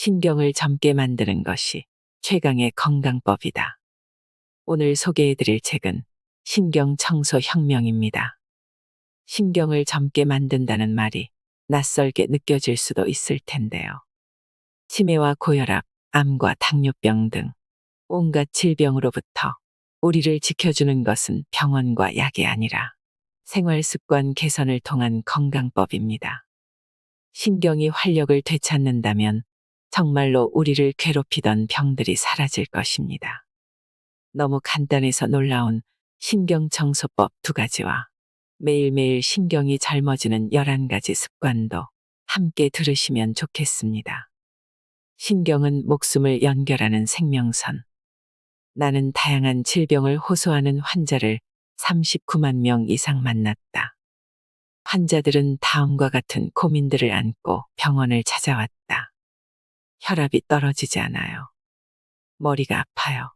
신경을 젊게 만드는 것이 최강의 건강법이다. 오늘 소개해드릴 책은 신경 청소 혁명입니다. 신경을 젊게 만든다는 말이 낯설게 느껴질 수도 있을 텐데요. 치매와 고혈압, 암과 당뇨병 등 온갖 질병으로부터 우리를 지켜주는 것은 병원과 약이 아니라 생활 습관 개선을 통한 건강법입니다. 신경이 활력을 되찾는다면 정말로 우리를 괴롭히던 병들이 사라질 것입니다. 너무 간단해서 놀라운 신경청소법 2가지와 매일매일 신경이 젊어지는 11가지 습관도 함께 들으시면 좋겠습니다. 신경은 목숨을 연결하는 생명선. 나는 다양한 질병을 호소하는 환자를 39만 명 이상 만났다. 환자들은 다음과 같은 고민들을 안고 병원을 찾아왔다. 혈압이 떨어지지 않아요. 머리가 아파요.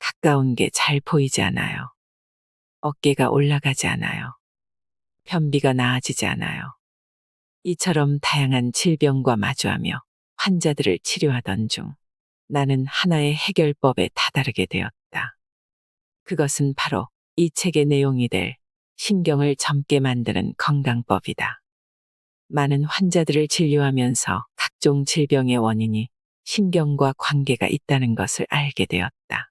가까운 게 잘 보이지 않아요. 어깨가 올라가지 않아요. 변비가 나아지지 않아요. 이처럼 다양한 질병과 마주하며 환자들을 치료하던 중 나는 하나의 해결법에 다다르게 되었다. 그것은 바로 이 책의 내용이 될 신경을 젊게 만드는 건강법이다. 많은 환자들을 진료하면서 각종 질병의 원인이 신경과 관계가 있다는 것을 알게 되었다.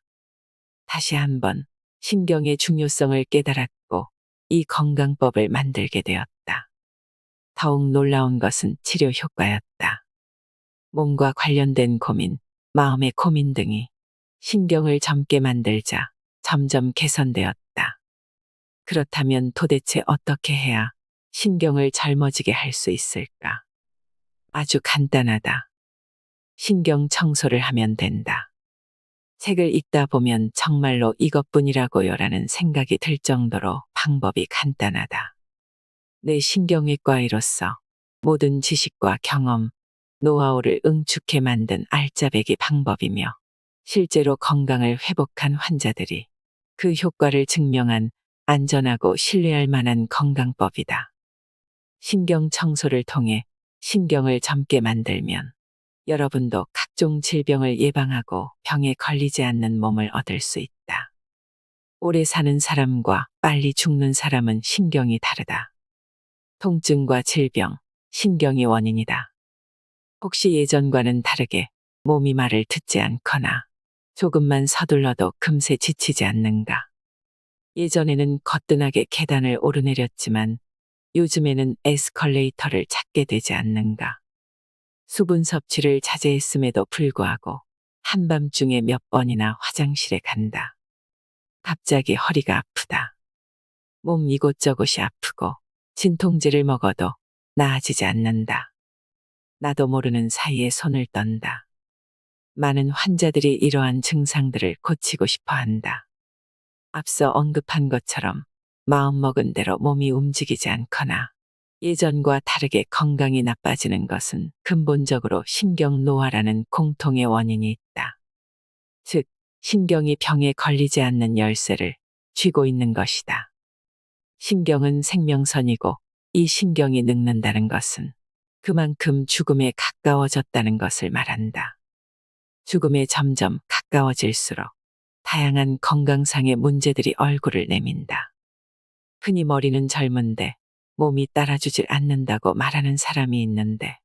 다시 한번 신경의 중요성을 깨달았고 이 건강법을 만들게 되었다. 더욱 놀라운 것은 치료 효과였다. 몸과 관련된 고민, 마음의 고민 등이 신경을 젊게 만들자 점점 개선되었다. 그렇다면 도대체 어떻게 해야 신경을 젊어지게 할 수 있을까? 아주 간단하다. 신경 청소를 하면 된다. 책을 읽다 보면 정말로 이것뿐이라고요라는 생각이 들 정도로 방법이 간단하다. 내 신경외과의로서 모든 지식과 경험, 노하우를 응축해 만든 알짜배기 방법이며 실제로 건강을 회복한 환자들이 그 효과를 증명한 안전하고 신뢰할 만한 건강법이다. 신경 청소를 통해 신경을 젊게 만들면 여러분도 각종 질병을 예방하고 병에 걸리지 않는 몸을 얻을 수 있다. 오래 사는 사람과 빨리 죽는 사람은 신경이 다르다. 통증과 질병, 신경이 원인이다. 혹시 예전과는 다르게 몸이 말을 듣지 않거나 조금만 서둘러도 금세 지치지 않는가? 예전에는 거뜬하게 계단을 오르내렸지만 요즘에는 에스컬레이터를 찾게 되지 않는가? 수분 섭취를 자제했음에도 불구하고 한밤중에 몇 번이나 화장실에 간다. 갑자기 허리가 아프다. 몸 이곳저곳이 아프고 진통제를 먹어도 나아지지 않는다. 나도 모르는 사이에 손을 떤다. 많은 환자들이 이러한 증상들을 고치고 싶어 한다. 앞서 언급한 것처럼 마음먹은 대로 몸이 움직이지 않거나 예전과 다르게 건강이 나빠지는 것은 근본적으로 신경 노화라는 공통의 원인이 있다. 즉, 신경이 병에 걸리지 않는 열쇠를 쥐고 있는 것이다. 신경은 생명선이고 이 신경이 늙는다는 것은 그만큼 죽음에 가까워졌다는 것을 말한다. 죽음에 점점 가까워질수록 다양한 건강상의 문제들이 얼굴을 내민다. 흔히 머리는 젊은데 몸이 따라주질 않는다고 말하는 사람이 있는데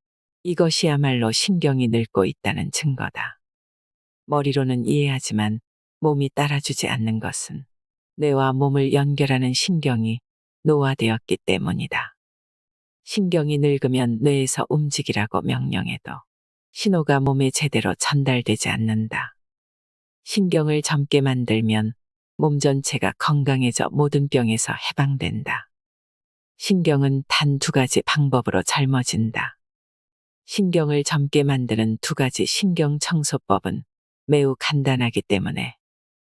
이것이야말로 신경이 늙고 있다는 증거다. 머리로는 이해하지만 몸이 따라주지 않는 것은 뇌와 몸을 연결하는 신경이 노화되었기 때문이다. 신경이 늙으면 뇌에서 움직이라고 명령해도 신호가 몸에 제대로 전달되지 않는다. 신경을 젊게 만들면 몸 전체가 건강해져 모든 병에서 해방된다. 신경은 단 2가지 방법으로 젊어진다. 신경을 젊게 만드는 2가지 신경 청소법은 매우 간단하기 때문에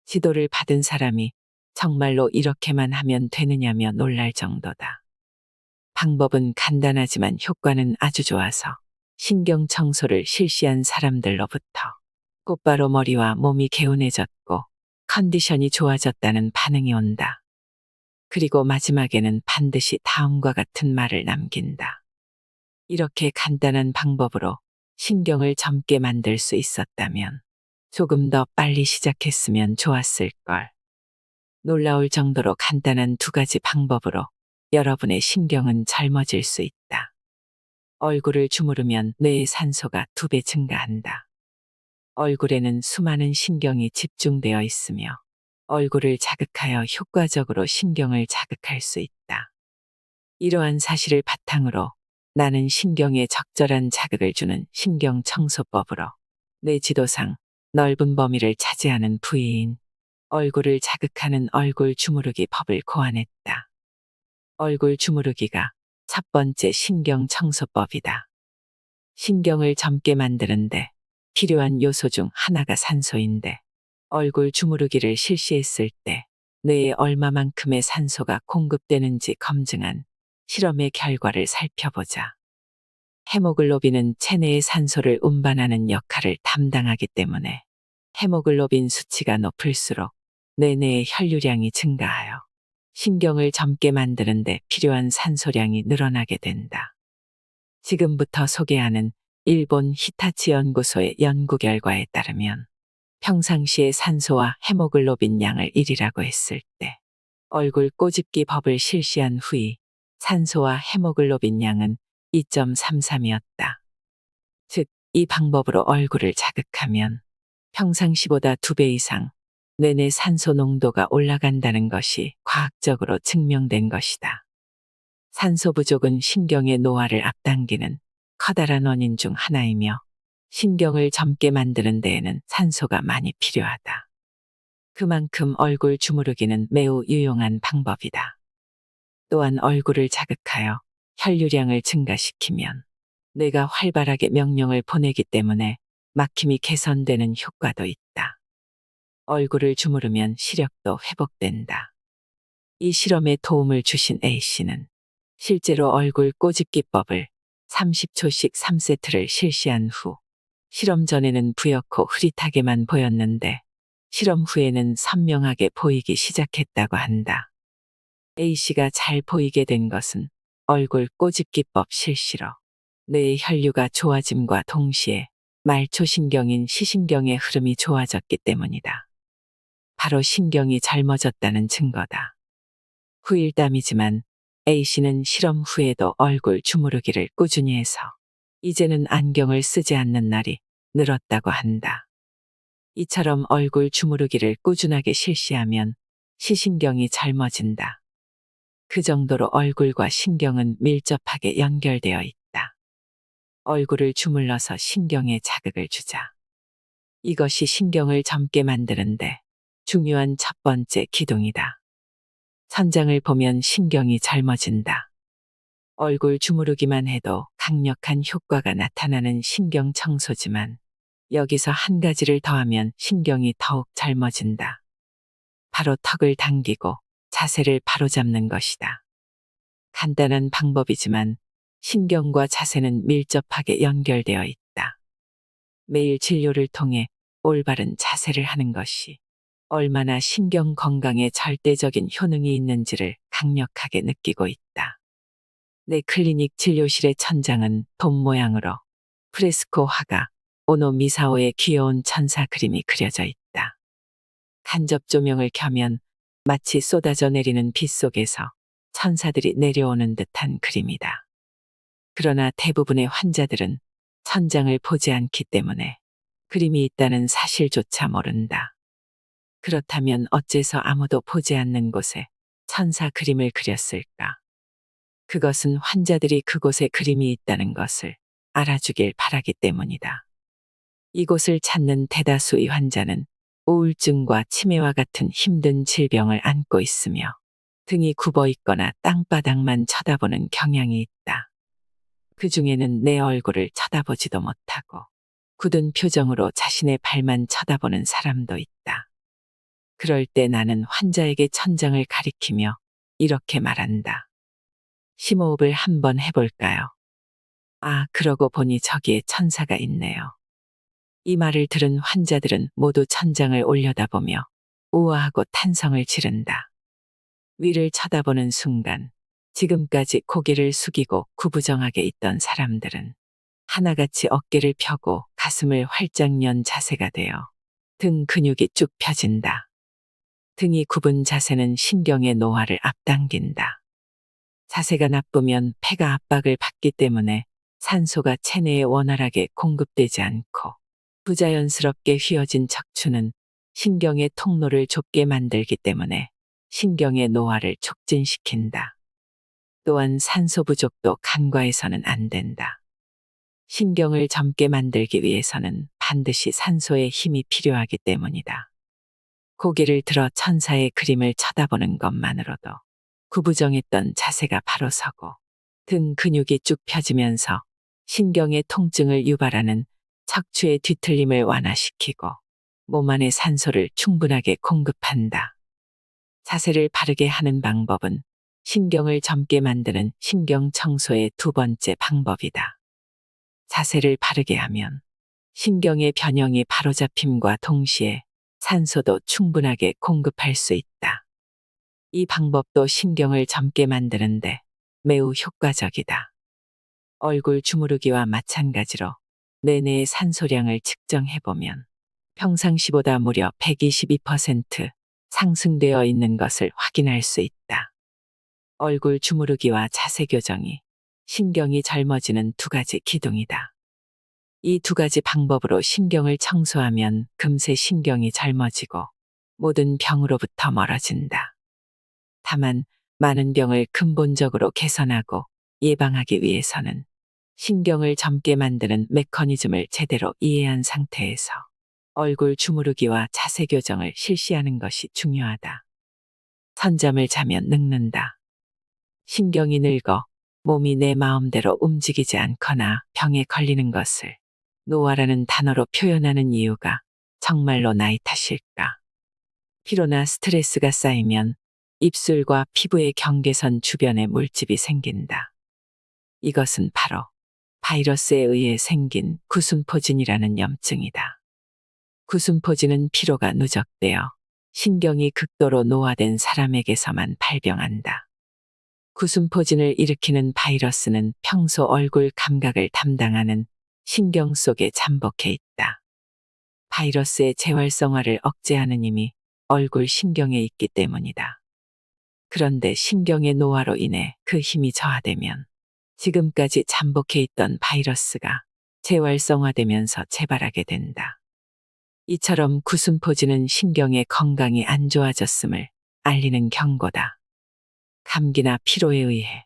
지도를 받은 사람이 정말로 이렇게만 하면 되느냐며 놀랄 정도다. 방법은 간단하지만 효과는 아주 좋아서 신경 청소를 실시한 사람들로부터 곧바로 머리와 몸이 개운해졌고 컨디션이 좋아졌다는 반응이 온다. 그리고 마지막에는 반드시 다음과 같은 말을 남긴다. 이렇게 간단한 방법으로 신경을 젊게 만들 수 있었다면 조금 더 빨리 시작했으면 좋았을 걸. 놀라울 정도로 간단한 두 가지 방법으로 여러분의 신경은 젊어질 수 있다. 얼굴을 주무르면 뇌의 산소가 2배 증가한다. 얼굴에는 수많은 신경이 집중되어 있으며 얼굴을 자극하여 효과적으로 신경을 자극할 수 있다. 이러한 사실을 바탕으로 나는 신경에 적절한 자극을 주는 신경 청소법으로 뇌 지도상 넓은 범위를 차지하는 부위인 얼굴을 자극하는 얼굴 주무르기 법을 고안했다. 얼굴 주무르기가 첫 번째 신경 청소법이다. 신경을 젊게 만드는데 필요한 요소 중 하나가 산소인데 얼굴 주무르기를 실시했을 때 뇌에 얼마만큼의 산소가 공급되는지 검증한 실험의 결과를 살펴보자. 헤모글로빈은 체내의 산소를 운반하는 역할을 담당하기 때문에 헤모글로빈 수치가 높을수록 뇌내의 혈류량이 증가하여 신경을 젊게 만드는데 필요한 산소량이 늘어나게 된다. 지금부터 소개하는 일본 히타치 연구소의 연구 결과에 따르면 평상시에 산소와 헤모글로빈 양을 1이라고 했을 때 얼굴 꼬집기 법을 실시한 후에 산소와 헤모글로빈 양은 2.33이었다. 즉, 이 방법으로 얼굴을 자극하면 평상시보다 2배 이상 뇌내 산소 농도가 올라간다는 것이 과학적으로 증명된 것이다. 산소 부족은 신경의 노화를 앞당기는 커다란 원인 중 하나이며 신경을 젊게 만드는 데에는 산소가 많이 필요하다. 그만큼 얼굴 주무르기는 매우 유용한 방법이다. 또한 얼굴을 자극하여 혈류량을 증가시키면 뇌가 활발하게 명령을 보내기 때문에 막힘이 개선되는 효과도 있다. 얼굴을 주무르면 시력도 회복된다. 이 실험에 도움을 주신 A씨는 실제로 얼굴 꼬집기법을 30초씩 3세트를 실시한 후 실험 전에는 부옇고 흐릿하게만 보였는데 실험 후에는 선명하게 보이기 시작했다고 한다. A씨가 잘 보이게 된 것은 얼굴 꼬집기법 실시로 뇌의 혈류가 좋아짐과 동시에 말초신경인 시신경의 흐름이 좋아졌기 때문이다. 바로 신경이 젊어졌다는 증거다. 후일담이지만 A씨는 실험 후에도 얼굴 주무르기를 꾸준히 해서 이제는 안경을 쓰지 않는 날이 늘었다고 한다. 이처럼 얼굴 주무르기를 꾸준하게 실시하면 시신경이 젊어진다. 그 정도로 얼굴과 신경은 밀접하게 연결되어 있다. 얼굴을 주물러서 신경에 자극을 주자. 이것이 신경을 젊게 만드는데 중요한 첫 번째 기둥이다. 천장을 보면 신경이 젊어진다. 얼굴 주무르기만 해도 강력한 효과가 나타나는 신경 청소지만 여기서 한 가지를 더하면 신경이 더욱 젊어진다. 바로 턱을 당기고 자세를 바로잡는 것이다. 간단한 방법이지만 신경과 자세는 밀접하게 연결되어 있다. 매일 진료를 통해 올바른 자세를 하는 것이 얼마나 신경 건강에 절대적인 효능이 있는지를 강력하게 느끼고 있다. 내 클리닉 진료실의 천장은 돔 모양으로 프레스코 화가 오노 미사오의 귀여운 천사 그림이 그려져 있다. 간접 조명을 켜면 마치 쏟아져 내리는 빛 속에서 천사들이 내려오는 듯한 그림이다. 그러나 대부분의 환자들은 천장을 보지 않기 때문에 그림이 있다는 사실조차 모른다. 그렇다면 어째서 아무도 보지 않는 곳에 천사 그림을 그렸을까? 그것은 환자들이 그곳에 그림이 있다는 것을 알아주길 바라기 때문이다. 이곳을 찾는 대다수의 환자는 우울증과 치매와 같은 힘든 질병을 안고 있으며 등이 굽어 있거나 땅바닥만 쳐다보는 경향이 있다. 그 중에는 내 얼굴을 쳐다보지도 못하고 굳은 표정으로 자신의 발만 쳐다보는 사람도 있다. 그럴 때 나는 환자에게 천장을 가리키며 이렇게 말한다. 심호흡을 한번 해볼까요? 아, 그러고 보니 저기에 천사가 있네요. 이 말을 들은 환자들은 모두 천장을 올려다보며 우아하고 탄성을 지른다. 위를 쳐다보는 순간 지금까지 고개를 숙이고 구부정하게 있던 사람들은 하나같이 어깨를 펴고 가슴을 활짝 연 자세가 되어 등 근육이 쭉 펴진다. 등이 굽은 자세는 신경의 노화를 앞당긴다. 자세가 나쁘면 폐가 압박을 받기 때문에 산소가 체내에 원활하게 공급되지 않고 부자연스럽게 휘어진 척추는 신경의 통로를 좁게 만들기 때문에 신경의 노화를 촉진시킨다. 또한 산소 부족도 간과해서는 안 된다. 신경을 젊게 만들기 위해서는 반드시 산소의 힘이 필요하기 때문이다. 고개를 들어 천사의 그림을 쳐다보는 것만으로도 구부정했던 자세가 바로 서고 등 근육이 쭉 펴지면서 신경의 통증을 유발하는 척추의 뒤틀림을 완화시키고 몸 안에 산소를 충분하게 공급한다. 자세를 바르게 하는 방법은 신경을 젊게 만드는 신경 청소의 두 번째 방법이다. 자세를 바르게 하면 신경의 변형이 바로잡힘과 동시에 산소도 충분하게 공급할 수 있다. 이 방법도 신경을 젊게 만드는데 매우 효과적이다. 얼굴 주무르기와 마찬가지로 뇌내의 산소량을 측정해보면 평상시보다 무려 122% 상승되어 있는 것을 확인할 수 있다. 얼굴 주무르기와 자세 교정이 신경이 젊어지는 두 가지 기둥이다. 이 두 가지 방법으로 신경을 청소하면 금세 신경이 젊어지고 모든 병으로부터 멀어진다. 다만 많은 병을 근본적으로 개선하고 예방하기 위해서는 신경을 젊게 만드는 메커니즘을 제대로 이해한 상태에서 얼굴 주무르기와 자세 교정을 실시하는 것이 중요하다. 선잠을 자면 늙는다. 신경이 늙어 몸이 내 마음대로 움직이지 않거나 병에 걸리는 것을 노화라는 단어로 표현하는 이유가 정말로 나이 탓일까? 피로나 스트레스가 쌓이면 입술과 피부의 경계선 주변에 물집이 생긴다. 이것은 바로 바이러스에 의해 생긴 구순포진이라는 염증이다. 구순포진은 피로가 누적되어 신경이 극도로 노화된 사람에게서만 발병한다. 구순포진을 일으키는 바이러스는 평소 얼굴 감각을 담당하는 신경 속에 잠복해 있다. 바이러스의 재활성화를 억제하는 힘이 얼굴 신경에 있기 때문이다. 그런데 신경의 노화로 인해 그 힘이 저하되면 지금까지 잠복해 있던 바이러스가 재활성화되면서 재발하게 된다. 이처럼 구순포진은 신경의 건강이 안 좋아졌음을 알리는 경고다. 감기나 피로에 의해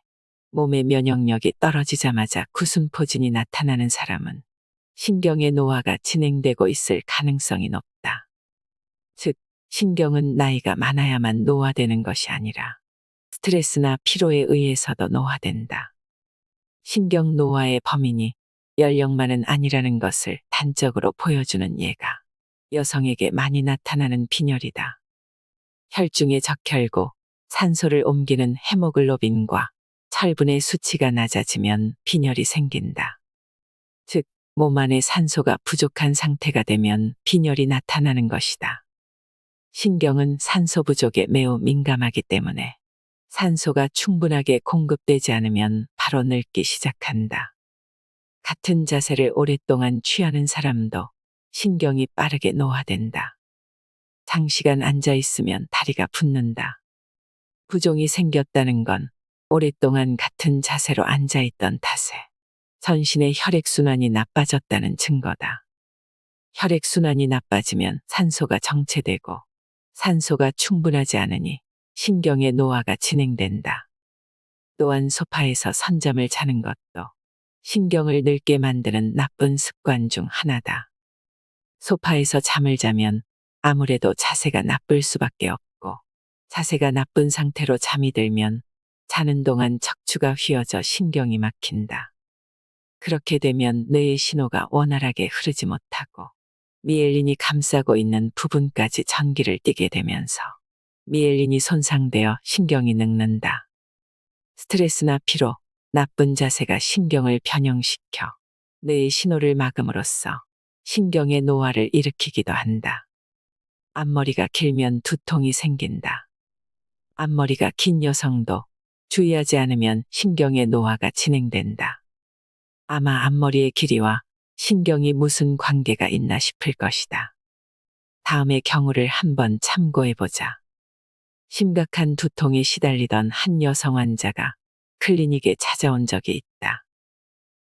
몸의 면역력이 떨어지자마자 구순포진이 나타나는 사람은 신경의 노화가 진행되고 있을 가능성이 높다. 즉, 신경은 나이가 많아야만 노화되는 것이 아니라 스트레스나 피로에 의해서도 노화된다. 신경 노화의 범인이 연령만은 아니라는 것을 단적으로 보여주는 예가 여성에게 많이 나타나는 빈혈이다. 혈중의 적혈구, 산소를 옮기는 헤모글로빈과 철분의 수치가 낮아지면 빈혈이 생긴다. 즉, 몸 안에 산소가 부족한 상태가 되면 빈혈이 나타나는 것이다. 신경은 산소 부족에 매우 민감하기 때문에 산소가 충분하게 공급되지 않으면 바로 늙기 시작한다. 같은 자세를 오랫동안 취하는 사람도 신경이 빠르게 노화된다. 장시간 앉아 있으면 다리가 붓는다. 부종이 생겼다는 건 오랫동안 같은 자세로 앉아 있던 탓에 전신의 혈액순환이 나빠졌다는 증거다. 혈액순환이 나빠지면 산소가 정체되고 산소가 충분하지 않으니 신경의 노화가 진행된다. 또한 소파에서 선잠을 자는 것도 신경을 늙게 만드는 나쁜 습관 중 하나다. 소파에서 잠을 자면 아무래도 자세가 나쁠 수밖에 없고 자세가 나쁜 상태로 잠이 들면 자는 동안 척추가 휘어져 신경이 막힌다. 그렇게 되면 뇌의 신호가 원활하게 흐르지 못하고 미엘린이 감싸고 있는 부분까지 전기를 띠게 되면서 미엘린이 손상되어 신경이 늙는다. 스트레스나 피로, 나쁜 자세가 신경을 변형시켜 뇌의 신호를 막음으로써 신경의 노화를 일으키기도 한다. 앞머리가 길면 두통이 생긴다. 앞머리가 긴 여성도 주의하지 않으면 신경의 노화가 진행된다. 아마 앞머리의 길이와 신경이 무슨 관계가 있나 싶을 것이다. 다음의 경우를 한번 참고해보자. 심각한 두통에 시달리던 한 여성 환자가 클리닉에 찾아온 적이 있다.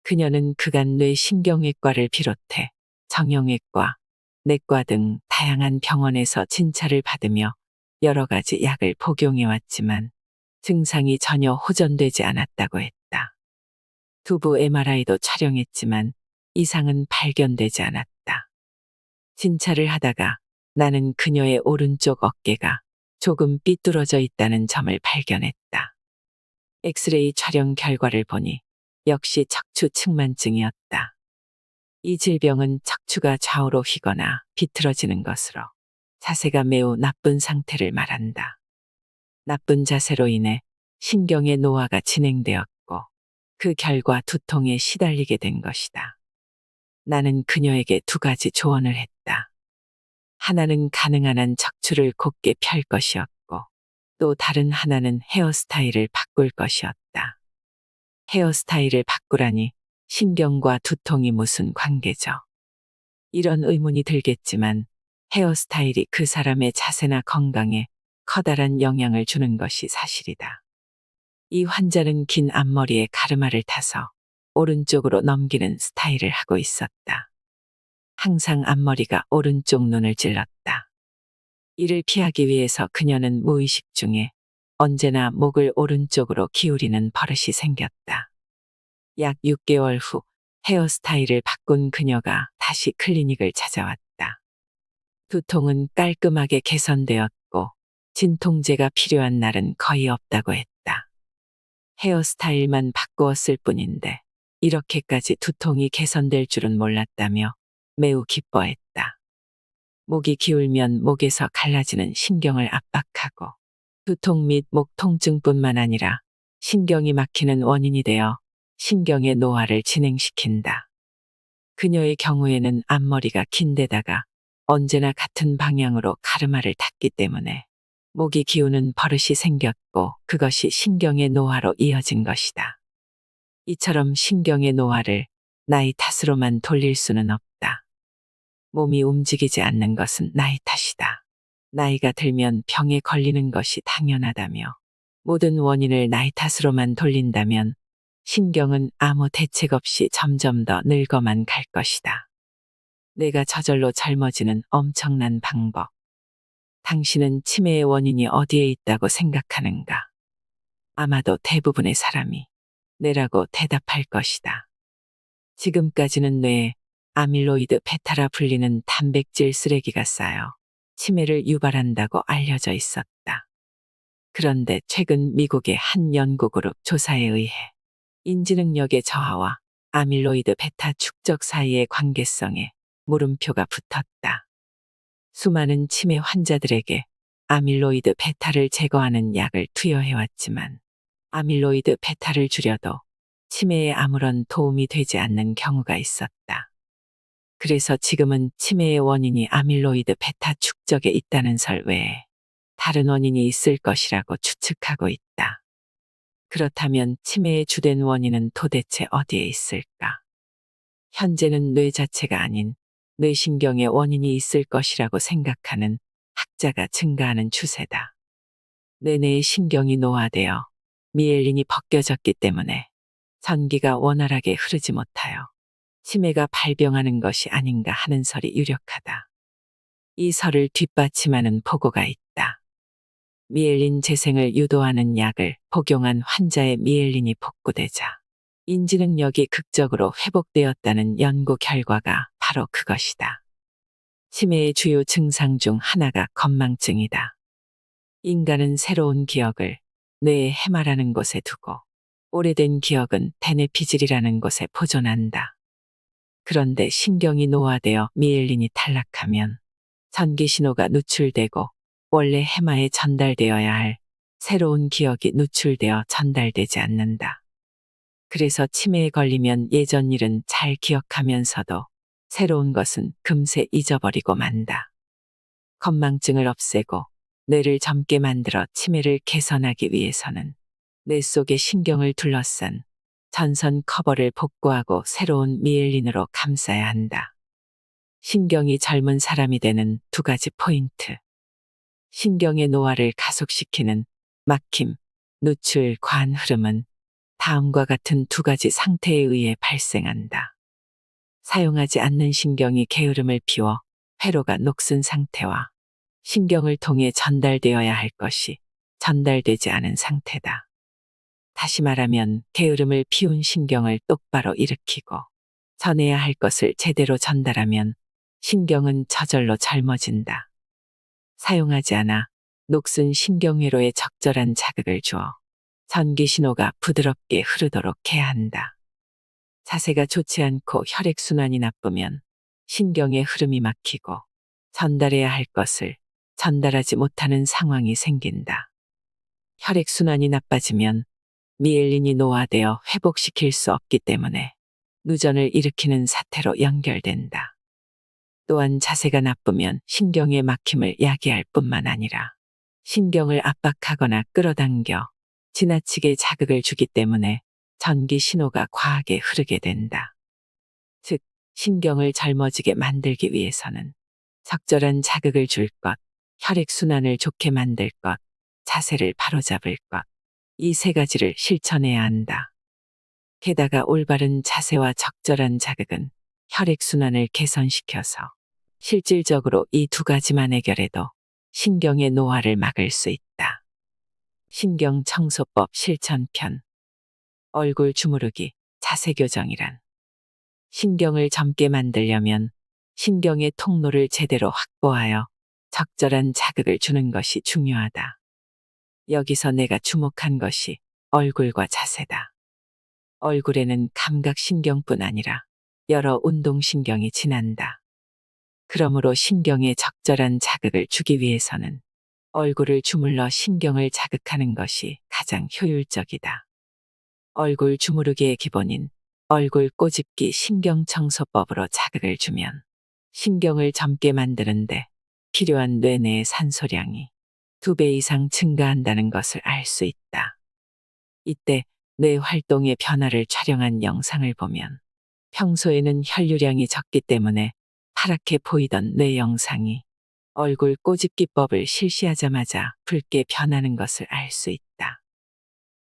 그녀는 그간 뇌신경외과를 비롯해 정형외과, 내과 등 다양한 병원에서 진찰을 받으며 여러 가지 약을 복용해왔지만 증상이 전혀 호전되지 않았다고 했다. 두부 MRI도 촬영했지만 이상은 발견되지 않았다. 진찰을 하다가 나는 그녀의 오른쪽 어깨가 조금 삐뚤어져 있다는 점을 발견했다. 엑스레이 촬영 결과를 보니 역시 척추 측만증이었다. 이 질병은 척추가 좌우로 휘거나 비틀어지는 것으로 자세가 매우 나쁜 상태를 말한다. 나쁜 자세로 인해 신경의 노화가 진행되었고 그 결과 두통에 시달리게 된 것이다. 나는 그녀에게 두 가지 조언을 했다. 하나는 가능한 한 척추를 곧게 펼 것이었고 또 다른 하나는 헤어스타일을 바꿀 것이었다. 헤어스타일을 바꾸라니 신경과 두통이 무슨 관계죠? 이런 의문이 들겠지만 헤어스타일이 그 사람의 자세나 건강에 커다란 영향을 주는 것이 사실이다. 이 환자는 긴 앞머리에 가르마를 타서 오른쪽으로 넘기는 스타일을 하고 있었다. 항상 앞머리가 오른쪽 눈을 찔렀다. 이를 피하기 위해서 그녀는 무의식 중에 언제나 목을 오른쪽으로 기울이는 버릇이 생겼다. 약 6개월 후 헤어스타일을 바꾼 그녀가 다시 클리닉을 찾아왔다. 두통은 깔끔하게 개선되었고 진통제가 필요한 날은 거의 없다고 했다. 헤어스타일만 바꾸었을 뿐인데 이렇게까지 두통이 개선될 줄은 몰랐다며 매우 기뻐했다. 목이 기울면 목에서 갈라지는 신경을 압박하고 두통 및 목 통증뿐만 아니라 신경이 막히는 원인이 되어 신경의 노화를 진행시킨다. 그녀의 경우에는 앞머리가 긴 데다가 언제나 같은 방향으로 가르마를 탔기 때문에 목이 기우는 버릇이 생겼고 그것이 신경의 노화로 이어진 것이다. 이처럼 신경의 노화를 나이 탓으로만 돌릴 수는 없다. 몸이 움직이지 않는 것은 나이 탓이다. 나이가 들면 병에 걸리는 것이 당연하다며 모든 원인을 나이 탓으로만 돌린다면 신경은 아무 대책 없이 점점 더 늙어만 갈 것이다. 내가 저절로 젊어지는 엄청난 방법. 당신은 치매의 원인이 어디에 있다고 생각하는가? 아마도 대부분의 사람이 뇌라고 대답할 것이다. 지금까지는 뇌에 아밀로이드 베타라 불리는 단백질 쓰레기가 쌓여 치매를 유발한다고 알려져 있었다. 그런데 최근 미국의 한 연구그룹 조사에 의해 인지능력의 저하와 아밀로이드 베타 축적 사이의 관계성에 물음표가 붙었다. 수많은 치매 환자들에게 아밀로이드 베타를 제거하는 약을 투여해왔지만 아밀로이드 베타를 줄여도 치매에 아무런 도움이 되지 않는 경우가 있었다. 그래서 지금은 치매의 원인이 아밀로이드 베타 축적에 있다는 설 외에 다른 원인이 있을 것이라고 추측하고 있다. 그렇다면 치매의 주된 원인은 도대체 어디에 있을까? 현재는 뇌 자체가 아닌 뇌신경의 원인이 있을 것이라고 생각하는 학자가 증가하는 추세다. 뇌내의 신경이 노화되어 미엘린이 벗겨졌기 때문에 전기가 원활하게 흐르지 못하여 치매가 발병하는 것이 아닌가 하는 설이 유력하다. 이 설을 뒷받침하는 보고가 있다. 미엘린 재생을 유도하는 약을 복용한 환자의 미엘린이 복구되자 인지능력이 극적으로 회복되었다는 연구 결과가 바로 그것이다. 치매의 주요 증상 중 하나가 건망증이다. 인간은 새로운 기억을 뇌의 해마라는 곳에 두고 오래된 기억은 대뇌피질이라는 곳에 보존한다. 그런데 신경이 노화되어 미엘린이 탈락하면 전기 신호가 누출되고 원래 해마에 전달되어야 할 새로운 기억이 누출되어 전달되지 않는다. 그래서 치매에 걸리면 예전 일은 잘 기억하면서도 새로운 것은 금세 잊어버리고 만다. 건망증을 없애고 뇌를 젊게 만들어 치매를 개선하기 위해서는 뇌 속의 신경을 둘러싼 전선 커버를 복구하고 새로운 미엘린으로 감싸야 한다. 신경이 젊은 사람이 되는 두 가지 포인트. 신경의 노화를 가속시키는 막힘, 누출, 과한 흐름은 다음과 같은 두 가지 상태에 의해 발생한다. 사용하지 않는 신경이 게으름을 피워 회로가 녹슨 상태와 신경을 통해 전달되어야 할 것이 전달되지 않은 상태다. 다시 말하면 게으름을 피운 신경을 똑바로 일으키고 전해야 할 것을 제대로 전달하면 신경은 저절로 젊어진다. 사용하지 않아 녹슨 신경회로에 적절한 자극을 주어 전기 신호가 부드럽게 흐르도록 해야 한다. 자세가 좋지 않고 혈액순환이 나쁘면 신경의 흐름이 막히고 전달해야 할 것을 전달하지 못하는 상황이 생긴다. 혈액순환이 나빠지면 미엘린이 노화되어 회복시킬 수 없기 때문에 누전을 일으키는 사태로 연결된다. 또한 자세가 나쁘면 신경의 막힘을 야기할 뿐만 아니라 신경을 압박하거나 끌어당겨 지나치게 자극을 주기 때문에 전기 신호가 과하게 흐르게 된다. 즉, 신경을 젊어지게 만들기 위해서는 적절한 자극을 줄 것, 혈액순환을 좋게 만들 것, 자세를 바로잡을 것, 이 세 가지를 실천해야 한다. 게다가 올바른 자세와 적절한 자극은 혈액순환을 개선시켜서 실질적으로 이 두 가지만 해결해도 신경의 노화를 막을 수 있다. 신경청소법 실천편. 얼굴 주무르기, 자세 교정이란. 신경을 젊게 만들려면 신경의 통로를 제대로 확보하여 적절한 자극을 주는 것이 중요하다. 여기서 내가 주목한 것이 얼굴과 자세다. 얼굴에는 감각신경뿐 아니라 여러 운동신경이 지난다. 그러므로 신경에 적절한 자극을 주기 위해서는 얼굴을 주물러 신경을 자극하는 것이 가장 효율적이다. 얼굴 주무르기의 기본인 얼굴 꼬집기 신경청소법으로 자극을 주면 신경을 젊게 만드는데 필요한 뇌내의 산소량이 2배 이상 증가한다는 것을 알 수 있다. 이때 뇌 활동의 변화를 촬영한 영상을 보면 평소에는 혈류량이 적기 때문에 파랗게 보이던 뇌 영상이 얼굴 꼬집기법을 실시하자마자 붉게 변하는 것을 알 수 있다.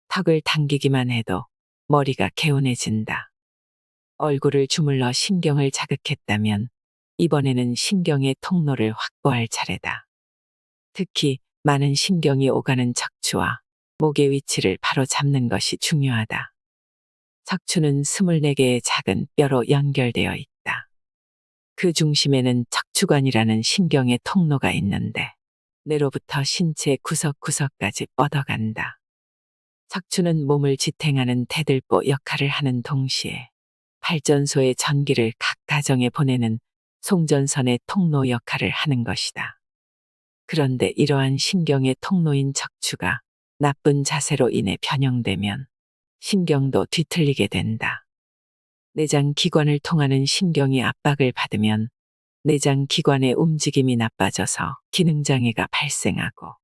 턱을 당기기만 해도 머리가 개운해진다. 얼굴을 주물러 신경을 자극했다면 이번에는 신경의 통로를 확보할 차례다. 특히 많은 신경이 오가는 척추와 목의 위치를 바로 잡는 것이 중요하다. 척추는 24개의 작은 뼈로 연결되어 있다. 그 중심에는 척추관이라는 신경의 통로가 있는데 뇌로부터 신체 구석구석까지 뻗어간다. 척추는 몸을 지탱하는 대들보 역할을 하는 동시에 발전소의 전기를 각 가정에 보내는 송전선의 통로 역할을 하는 것이다. 그런데 이러한 신경의 통로인 척추가 나쁜 자세로 인해 변형되면 신경도 뒤틀리게 된다. 내장 기관을 통하는 신경이 압박을 받으면 내장 기관의 움직임이 나빠져서 기능장애가 발생하고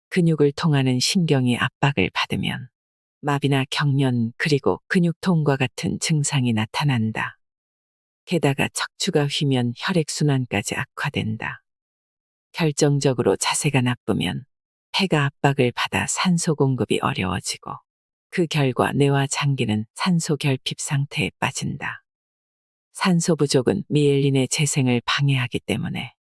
근육을 통하는 신경이 압박을 받으면 마비나 경련 그리고 근육통과 같은 증상이 나타난다. 게다가 척추가 휘면 혈액순환까지 악화된다. 결정적으로 자세가 나쁘면 폐가 압박을 받아 산소 공급이 어려워지고 그 결과 뇌와 장기는 산소 결핍 상태에 빠진다. 산소 부족은 미엘린의 재생을 방해하기 때문에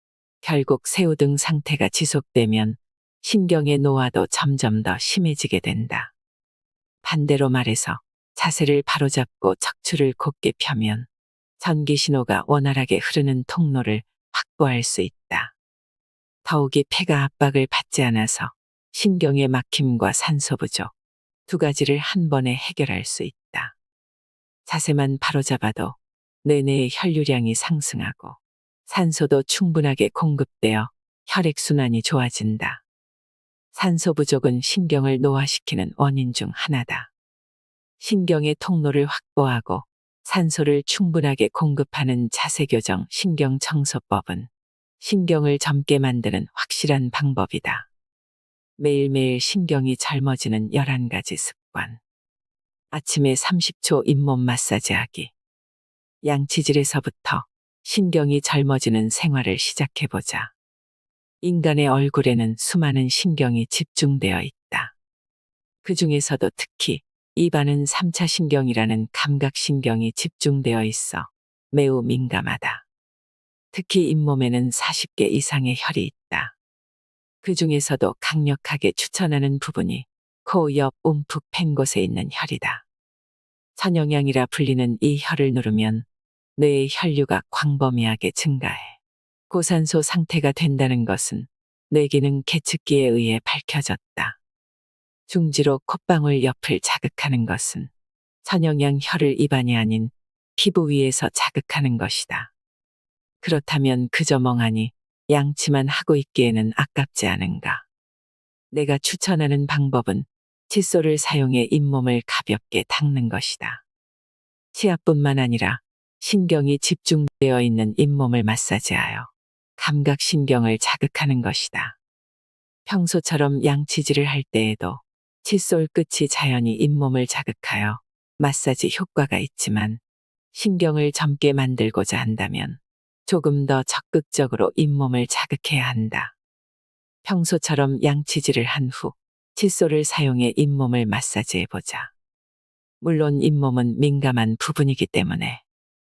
결국 새우등 상태가 지속되면 신경의 노화도 점점 더 심해지게 된다. 반대로 말해서 자세를 바로잡고 척추를 곧게 펴면 전기 신호가 원활하게 흐르는 통로를 확보할 수 있다. 더욱이 폐가 압박을 받지 않아서 신경의 막힘과 산소 부족 두 가지를 한 번에 해결할 수 있다. 자세만 바로잡아도 뇌내의 혈류량이 상승하고 산소도 충분하게 공급되어 혈액순환이 좋아진다. 산소 부족은 신경을 노화시키는 원인 중 하나다. 신경의 통로를 확보하고 산소를 충분하게 공급하는 자세교정 신경청소법은 신경을 젊게 만드는 확실한 방법이다. 매일매일 신경이 젊어지는 11가지 습관. 아침에 30초 잇몸 마사지하기. 양치질에서부터 신경이 젊어지는 생활을 시작해보자. 인간의 얼굴에는 수많은 신경이 집중되어 있다. 그 중에서도 특히 입안은 3차 신경이라는 감각신경이 집중되어 있어 매우 민감하다. 특히 잇몸에는 40개 이상의 혈이 있다. 그 중에서도 강력하게 추천하는 부분이 코 옆 움푹 팬 곳에 있는 혈이다. 천영양이라 불리는 이 혈을 누르면 뇌의 혈류가 광범위하게 증가해 고산소 상태가 된다는 것은 뇌기능 계측기에 의해 밝혀졌다. 중지로 콧방울 옆을 자극하는 것은 천영양 혈을 입안이 아닌 피부 위에서 자극하는 것이다. 그렇다면 그저 멍하니 양치만 하고 있기에는 아깝지 않은가. 내가 추천하는 방법은 칫솔을 사용해 잇몸을 가볍게 닦는 것이다. 치아뿐만 아니라 신경이 집중되어 있는 잇몸을 마사지하여 감각신경을 자극하는 것이다. 평소처럼 양치질을 할 때에도 칫솔 끝이 자연히 잇몸을 자극하여 마사지 효과가 있지만 신경을 젊게 만들고자 한다면 조금 더 적극적으로 잇몸을 자극해야 한다. 평소처럼 양치질을 한 후 칫솔을 사용해 잇몸을 마사지해보자. 물론 잇몸은 민감한 부분이기 때문에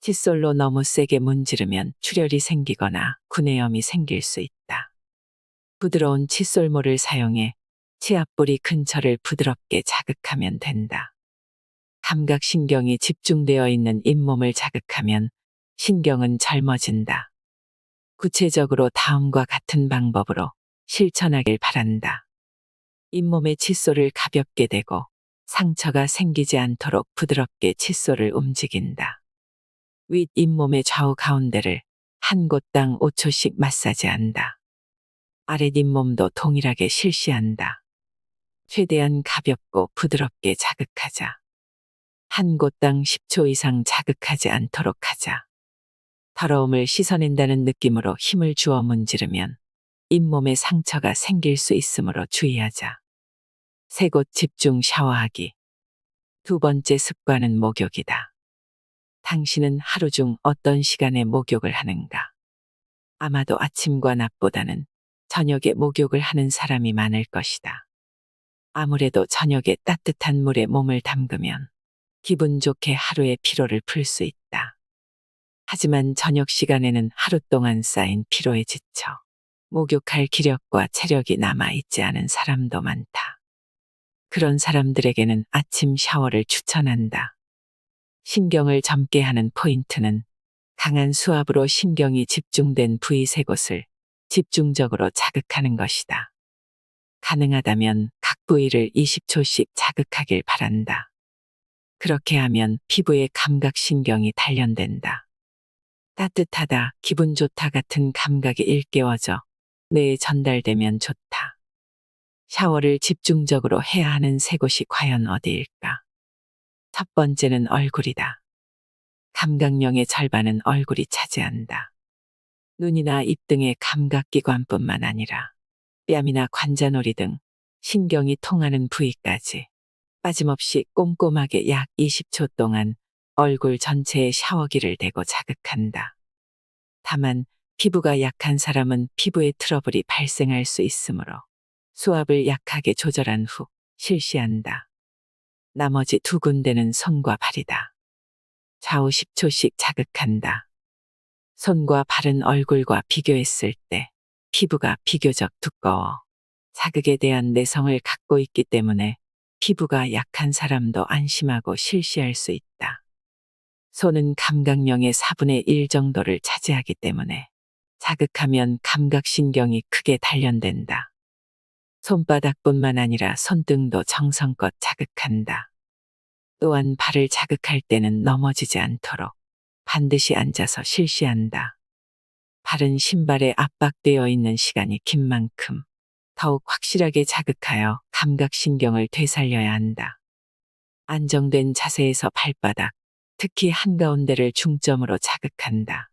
칫솔로 너무 세게 문지르면 출혈이 생기거나 구내염이 생길 수 있다. 부드러운 칫솔모를 사용해 치아뿌리 근처를 부드럽게 자극하면 된다. 감각신경이 집중되어 있는 잇몸을 자극하면 신경은 젊어진다. 구체적으로 다음과 같은 방법으로 실천하길 바란다. 잇몸에 칫솔을 가볍게 대고 상처가 생기지 않도록 부드럽게 칫솔을 움직인다. 윗 잇몸의 좌우 가운데를 한 곳당 5초씩 마사지한다. 아랫 잇몸도 동일하게 실시한다. 최대한 가볍고 부드럽게 자극하자. 한 곳당 10초 이상 자극하지 않도록 하자. 더러움을 씻어낸다는 느낌으로 힘을 주어 문지르면 잇몸에 상처가 생길 수 있으므로 주의하자. 세 곳 집중 샤워하기. 두 번째 습관은 목욕이다. 당신은 하루 중 어떤 시간에 목욕을 하는가? 아마도 아침과 낮보다는 저녁에 목욕을 하는 사람이 많을 것이다. 아무래도 저녁에 따뜻한 물에 몸을 담그면 기분 좋게 하루의 피로를 풀 수 있다. 하지만 저녁 시간에는 하루 동안 쌓인 피로에 지쳐 목욕할 기력과 체력이 남아있지 않은 사람도 많다. 그런 사람들에게는 아침 샤워를 추천한다. 신경을 젊게 하는 포인트는 강한 수압으로 신경이 집중된 부위 세 곳을 집중적으로 자극하는 것이다. 가능하다면 각 부위를 20초씩 자극하길 바란다. 그렇게 하면 피부의 감각신경이 단련된다. 따뜻하다, 기분 좋다 같은 감각이 일깨워져 뇌에 전달되면 좋다. 샤워를 집중적으로 해야 하는 세 곳이 과연 어디일까? 첫 번째는 얼굴이다. 감각령의 절반은 얼굴이 차지한다. 눈이나 입 등의 감각기관뿐만 아니라 뺨이나 관자놀이 등 신경이 통하는 부위까지 빠짐없이 꼼꼼하게 약 20초 동안 얼굴 전체에 샤워기를 대고 자극한다. 다만 피부가 약한 사람은 피부에 트러블이 발생할 수 있으므로 수압을 약하게 조절한 후 실시한다. 나머지 두 군데는 손과 발이다. 좌우 10초씩 자극한다. 손과 발은 얼굴과 비교했을 때 피부가 비교적 두꺼워 자극에 대한 내성을 갖고 있기 때문에 피부가 약한 사람도 안심하고 실시할 수 있다. 손은 감각령의 4분의 1 정도를 차지하기 때문에 자극하면 감각신경이 크게 단련된다. 손바닥뿐만 아니라 손등도 정성껏 자극한다. 또한 발을 자극할 때는 넘어지지 않도록 반드시 앉아서 실시한다. 발은 신발에 압박되어 있는 시간이 긴 만큼 더욱 확실하게 자극하여 감각신경을 되살려야 한다. 안정된 자세에서 발바닥, 특히 한가운데를 중점으로 자극한다.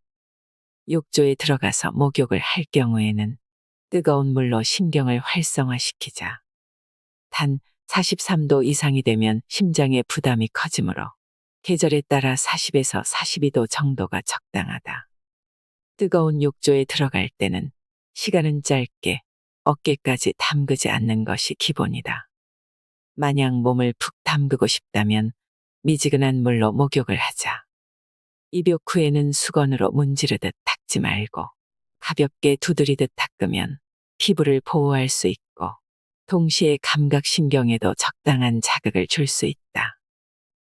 욕조에 들어가서 목욕을 할 경우에는 뜨거운 물로 신경을 활성화시키자. 단, 43도 이상이 되면 심장의 부담이 커지므로 계절에 따라 40에서 42도 정도가 적당하다. 뜨거운 욕조에 들어갈 때는 시간은 짧게 어깨까지 담그지 않는 것이 기본이다. 만약 몸을 푹 담그고 싶다면 미지근한 물로 목욕을 하자. 입욕 후에는 수건으로 문지르듯 닦지 말고 가볍게 두드리듯 닦으면 피부를 보호할 수 있고 동시에 감각신경에도 적당한 자극을 줄 수 있다.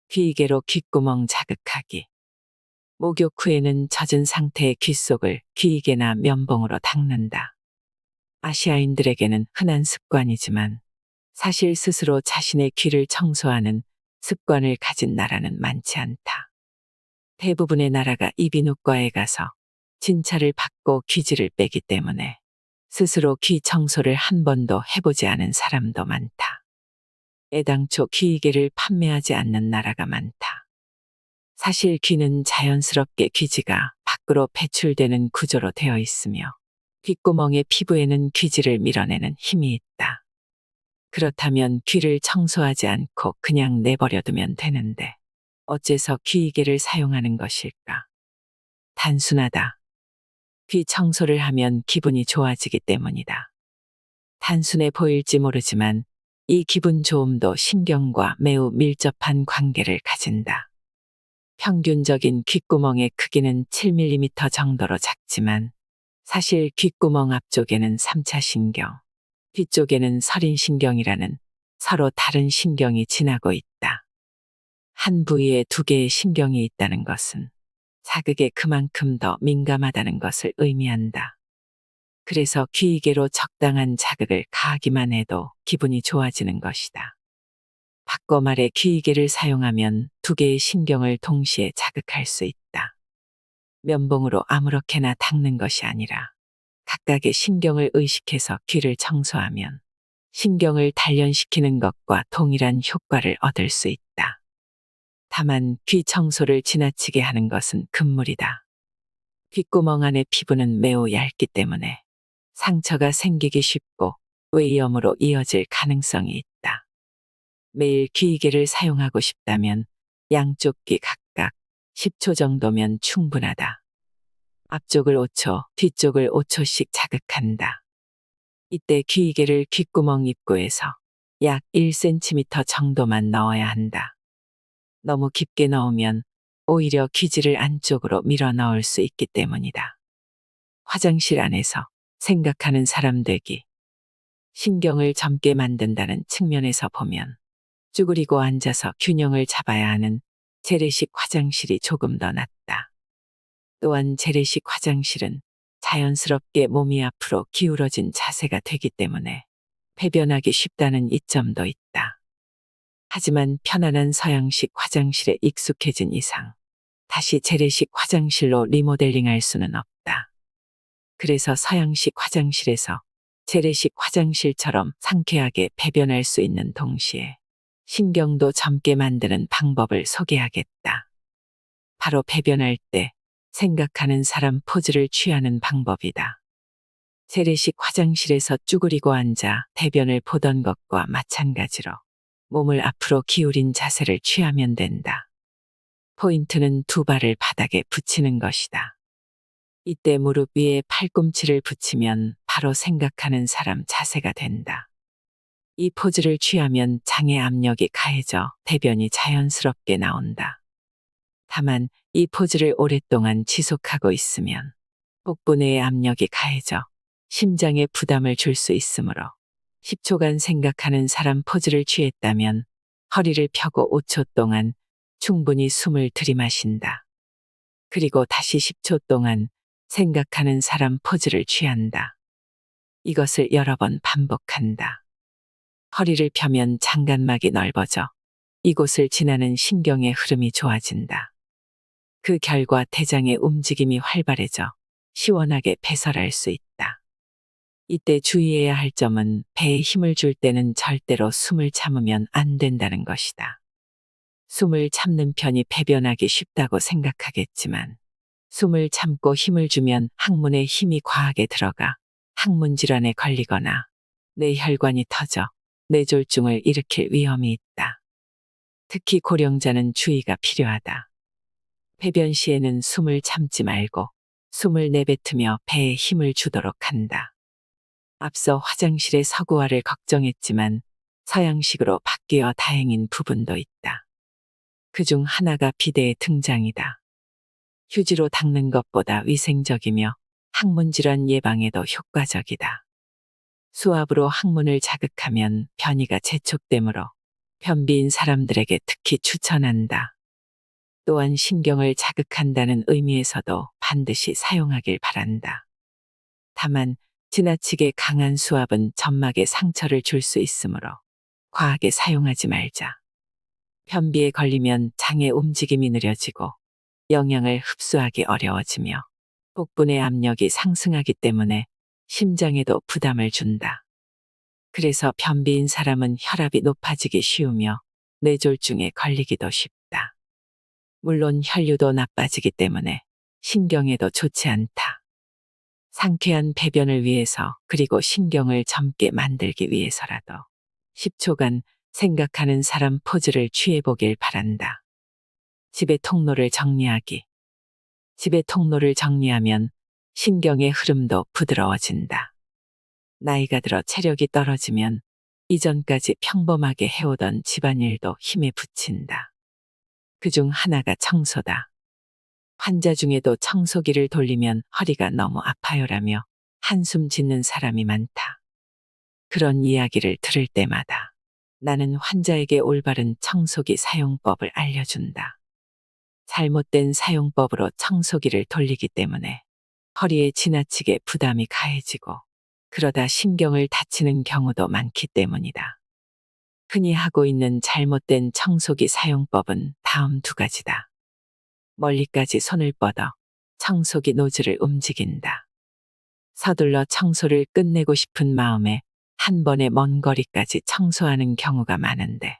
귀이개로 귓구멍 자극하기. 목욕 후에는 젖은 상태의 귓속을 귀이개나 면봉으로 닦는다. 아시아인들에게는 흔한 습관이지만 사실 스스로 자신의 귀를 청소하는 습관을 가진 나라는 많지 않다. 대부분의 나라가 이비인후과에 가서 진찰을 받고 귀지를 빼기 때문에 스스로 귀 청소를 한 번도 해보지 않은 사람도 많다. 애당초 귀이개를 판매하지 않는 나라가 많다. 사실 귀는 자연스럽게 귀지가 밖으로 배출되는 구조로 되어 있으며 귓구멍의 피부에는 귀지를 밀어내는 힘이 있다. 그렇다면 귀를 청소하지 않고 그냥 내버려두면 되는데 어째서 귀이개를 사용하는 것일까? 단순하다. 귀 청소를 하면 기분이 좋아지기 때문이다. 단순해 보일지 모르지만 이 기분 좋음도 신경과 매우 밀접한 관계를 가진다. 평균적인 귓구멍의 크기는 7mm 정도로 작지만 사실 귓구멍 앞쪽에는 3차 신경, 뒤쪽에는 설인신경이라는 서로 다른 신경이 지나고 있다. 한 부위에 두 개의 신경이 있다는 것은 자극에 그만큼 더 민감하다는 것을 의미한다. 그래서 귀이개로 적당한 자극을 가하기만 해도 기분이 좋아지는 것이다. 바꿔 말해 귀이개를 사용하면 두 개의 신경을 동시에 자극할 수 있다. 면봉으로 아무렇게나 닦는 것이 아니라 각각의 신경을 의식해서 귀를 청소하면 신경을 단련시키는 것과 동일한 효과를 얻을 수 있다. 다만 귀 청소를 지나치게 하는 것은 금물이다. 귓구멍 안의 피부는 매우 얇기 때문에 상처가 생기기 쉽고 외이염으로 이어질 가능성이 있다. 매일 귀이개를 사용하고 싶다면 양쪽 귀 각각 10초 정도면 충분하다. 앞쪽을 5초, 뒤쪽을 5초씩 자극한다. 이때 귀이개를 귓구멍 입구에서 약 1cm 정도만 넣어야 한다. 너무 깊게 넣으면 오히려 귀지를 안쪽으로 밀어 넣을 수 있기 때문이다. 화장실 안에서 생각하는 사람 되기. 신경을 젊게 만든다는 측면에서 보면 쭈그리고 앉아서 균형을 잡아야 하는 재래식 화장실이 조금 더 낫다. 또한 재래식 화장실은 자연스럽게 몸이 앞으로 기울어진 자세가 되기 때문에 배변하기 쉽다는 이점도 있다. 하지만 편안한 서양식 화장실에 익숙해진 이상 다시 재래식 화장실로 리모델링할 수는 없다. 그래서 서양식 화장실에서 재래식 화장실처럼 상쾌하게 배변할 수 있는 동시에 신경도 젊게 만드는 방법을 소개하겠다. 바로 배변할 때 생각하는 사람 포즈를 취하는 방법이다. 재래식 화장실에서 쭈그리고 앉아 대변을 보던 것과 마찬가지로 몸을 앞으로 기울인 자세를 취하면 된다. 포인트는 두 발을 바닥에 붙이는 것이다. 이때 무릎 위에 팔꿈치를 붙이면 바로 생각하는 사람 자세가 된다. 이 포즈를 취하면 장의 압력이 가해져 대변이 자연스럽게 나온다. 다만 이 포즈를 오랫동안 지속하고 있으면 복부 내의 압력이 가해져 심장에 부담을 줄 수 있으므로 10초간 생각하는 사람 포즈를 취했다면 허리를 펴고 5초 동안 충분히 숨을 들이마신다. 그리고 다시 10초 동안 생각하는 사람 포즈를 취한다. 이것을 여러 번 반복한다. 허리를 펴면 장간막이 넓어져 이곳을 지나는 신경의 흐름이 좋아진다. 그 결과 대장의 움직임이 활발해져 시원하게 배설할 수 있다. 이때 주의해야 할 점은 배에 힘을 줄 때는 절대로 숨을 참으면 안 된다는 것이다. 숨을 참는 편이 배변하기 쉽다고 생각하겠지만 숨을 참고 힘을 주면 항문에 힘이 과하게 들어가 항문 질환에 걸리거나 뇌혈관이 터져 뇌졸중을 일으킬 위험이 있다. 특히 고령자는 주의가 필요하다. 배변 시에는 숨을 참지 말고 숨을 내뱉으며 배에 힘을 주도록 한다. 앞서 화장실의 서구화를 걱정했지만 서양식으로 바뀌어 다행인 부분도 있다. 그중 하나가 비데의 등장이다. 휴지로 닦는 것보다 위생적이며 항문질환 예방에도 효과적이다. 수압으로 항문을 자극하면 변이가 재촉되므로 변비인 사람들에게 특히 추천한다. 또한 신경을 자극한다는 의미에서도 반드시 사용하길 바란다. 다만 지나치게 강한 수압은 점막에 상처를 줄 수 있으므로 과하게 사용하지 말자. 변비에 걸리면 장의 움직임이 느려지고 영양을 흡수하기 어려워지며 복부의 압력이 상승하기 때문에 심장에도 부담을 준다. 그래서 변비인 사람은 혈압이 높아지기 쉬우며 뇌졸중에 걸리기도 쉽다. 물론 혈류도 나빠지기 때문에 신경에도 좋지 않다. 상쾌한 배변을 위해서 그리고 신경을 젊게 만들기 위해서라도 10초간 생각하는 사람 포즈를 취해보길 바란다. 집의 통로를 정리하기. 집의 통로를 정리하면 신경의 흐름도 부드러워진다. 나이가 들어 체력이 떨어지면 이전까지 평범하게 해오던 집안일도 힘에 부친다. 그중 하나가 청소다. 환자 중에도 청소기를 돌리면 허리가 너무 아파요라며 한숨 짓는 사람이 많다. 그런 이야기를 들을 때마다 나는 환자에게 올바른 청소기 사용법을 알려준다. 잘못된 사용법으로 청소기를 돌리기 때문에 허리에 지나치게 부담이 가해지고 그러다 신경을 다치는 경우도 많기 때문이다. 흔히 하고 있는 잘못된 청소기 사용법은 다음 두 가지다. 멀리까지 손을 뻗어 청소기 노즐을 움직인다. 서둘러 청소를 끝내고 싶은 마음에 한 번에 먼 거리까지 청소하는 경우가 많은데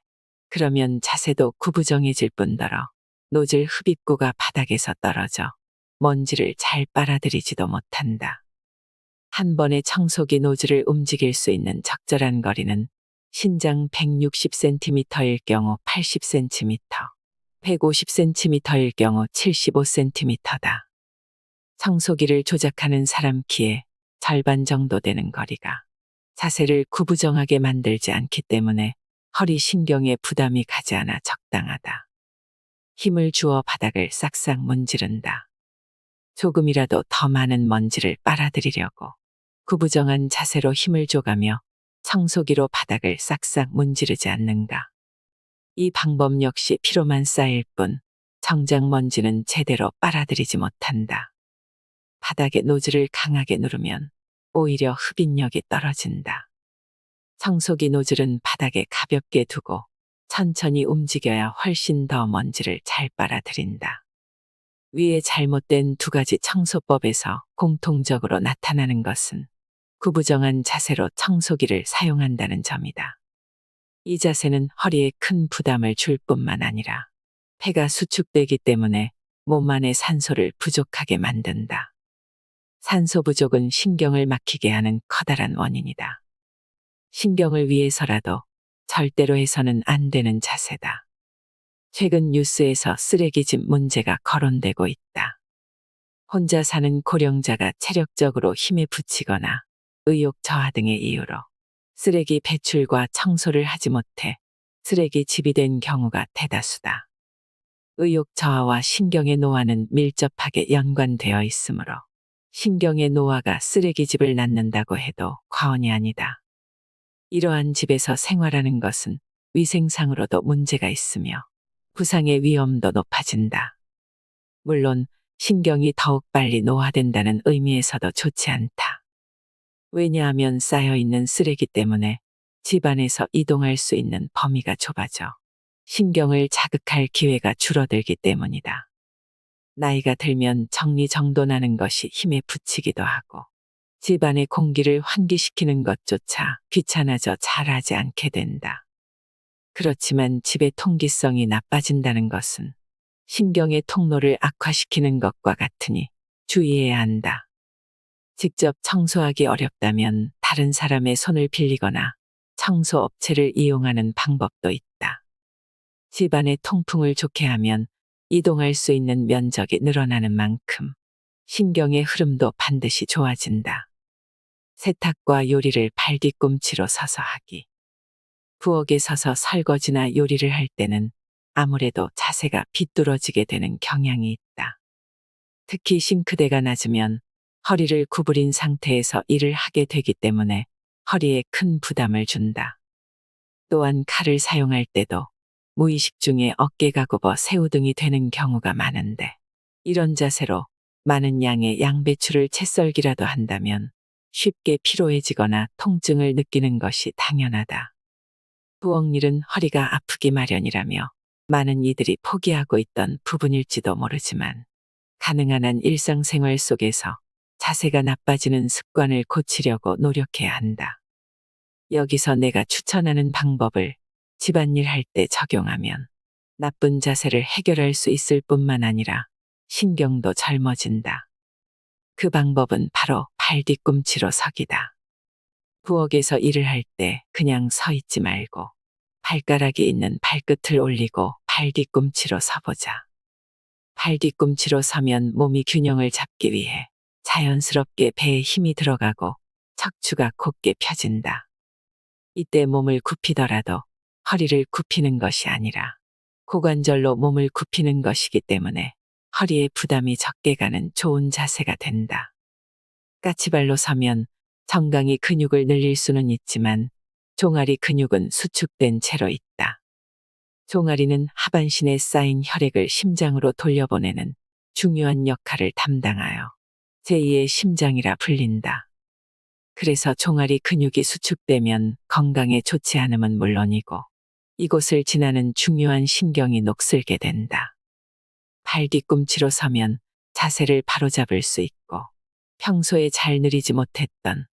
그러면 자세도 구부정해질 뿐더러 노즐 흡입구가 바닥에서 떨어져 먼지를 잘 빨아들이지도 못한다. 한 번에 청소기 노즐을 움직일 수 있는 적절한 거리는 신장 160cm일 경우 80cm, 150cm일 경우 75cm다. 청소기를 조작하는 사람 키의 절반 정도 되는 거리가 자세를 구부정하게 만들지 않기 때문에 허리 신경에 부담이 가지 않아 적당하다. 힘을 주어 바닥을 싹싹 문지른다. 조금이라도 더 많은 먼지를 빨아들이려고 구부정한 자세로 힘을 줘가며 청소기로 바닥을 싹싹 문지르지 않는가. 이 방법 역시 피로만 쌓일 뿐 정작 먼지는 제대로 빨아들이지 못한다. 바닥에 노즐을 강하게 누르면 오히려 흡입력이 떨어진다. 청소기 노즐은 바닥에 가볍게 두고 천천히 움직여야 훨씬 더 먼지를 잘 빨아들인다. 위에 잘못된 두 가지 청소법에서 공통적으로 나타나는 것은 구부정한 자세로 청소기를 사용한다는 점이다. 이 자세는 허리에 큰 부담을 줄 뿐만 아니라 폐가 수축되기 때문에 몸 안의 산소를 부족하게 만든다. 산소 부족은 신경을 막히게 하는 커다란 원인이다. 신경을 위해서라도 절대로 해서는 안 되는 자세다. 최근 뉴스에서 쓰레기집 문제가 거론되고 있다. 혼자 사는 고령자가 체력적으로 힘에 부치거나 의욕 저하 등의 이유로 쓰레기 배출과 청소를 하지 못해 쓰레기집이 된 경우가 대다수다. 의욕 저하와 신경의 노화는 밀접하게 연관되어 있으므로 신경의 노화가 쓰레기집을 낳는다고 해도 과언이 아니다. 이러한 집에서 생활하는 것은 위생상으로도 문제가 있으며 부상의 위험도 높아진다. 물론 신경이 더욱 빨리 노화된다는 의미에서도 좋지 않다. 왜냐하면 쌓여있는 쓰레기 때문에 집안에서 이동할 수 있는 범위가 좁아져 신경을 자극할 기회가 줄어들기 때문이다. 나이가 들면 정리정돈하는 것이 힘에 부치기도 하고 집안의 공기를 환기시키는 것조차 귀찮아져 잘하지 않게 된다. 그렇지만 집의 통기성이 나빠진다는 것은 신경의 통로를 악화시키는 것과 같으니 주의해야 한다. 직접 청소하기 어렵다면 다른 사람의 손을 빌리거나 청소업체를 이용하는 방법도 있다. 집안의 통풍을 좋게 하면 이동할 수 있는 면적이 늘어나는 만큼 신경의 흐름도 반드시 좋아진다. 세탁과 요리를 발뒤꿈치로 서서 하기. 부엌에 서서 설거지나 요리를 할 때는 아무래도 자세가 비뚤어지게 되는 경향이 있다. 특히 싱크대가 낮으면 허리를 구부린 상태에서 일을 하게 되기 때문에 허리에 큰 부담을 준다. 또한 칼을 사용할 때도 무의식 중에 어깨가 굽어 새우등이 되는 경우가 많은데 이런 자세로 많은 양의 양배추를 채 썰기라도 한다면 쉽게 피로해지거나 통증을 느끼는 것이 당연하다. 부엌일은 허리가 아프기 마련이라며 많은 이들이 포기하고 있던 부분일지도 모르지만 가능한 한 일상생활 속에서 자세가 나빠지는 습관을 고치려고 노력해야 한다. 여기서 내가 추천하는 방법을 집안일 할 때 적용하면 나쁜 자세를 해결할 수 있을 뿐만 아니라 신경도 젊어진다. 그 방법은 바로 발뒤꿈치로 서기다. 부엌에서 일을 할 때 그냥 서 있지 말고 발가락이 있는 발끝을 올리고 발뒤꿈치로 서보자. 발뒤꿈치로 서면 몸이 균형을 잡기 위해 자연스럽게 배에 힘이 들어가고 척추가 곧게 펴진다. 이때 몸을 굽히더라도 허리를 굽히는 것이 아니라 고관절로 몸을 굽히는 것이기 때문에 허리에 부담이 적게 가는 좋은 자세가 된다. 까치발로 서면 정강이 근육을 늘릴 수는 있지만 종아리 근육은 수축된 채로 있다. 종아리는 하반신에 쌓인 혈액을 심장으로 돌려보내는 중요한 역할을 담당하여 제2의 심장이라 불린다. 그래서 종아리 근육이 수축되면 건강에 좋지 않음은 물론이고 이곳을 지나는 중요한 신경이 녹슬게 된다. 발뒤꿈치로 서면 자세를 바로잡을 수 있고 평소에 잘 누리지 못했던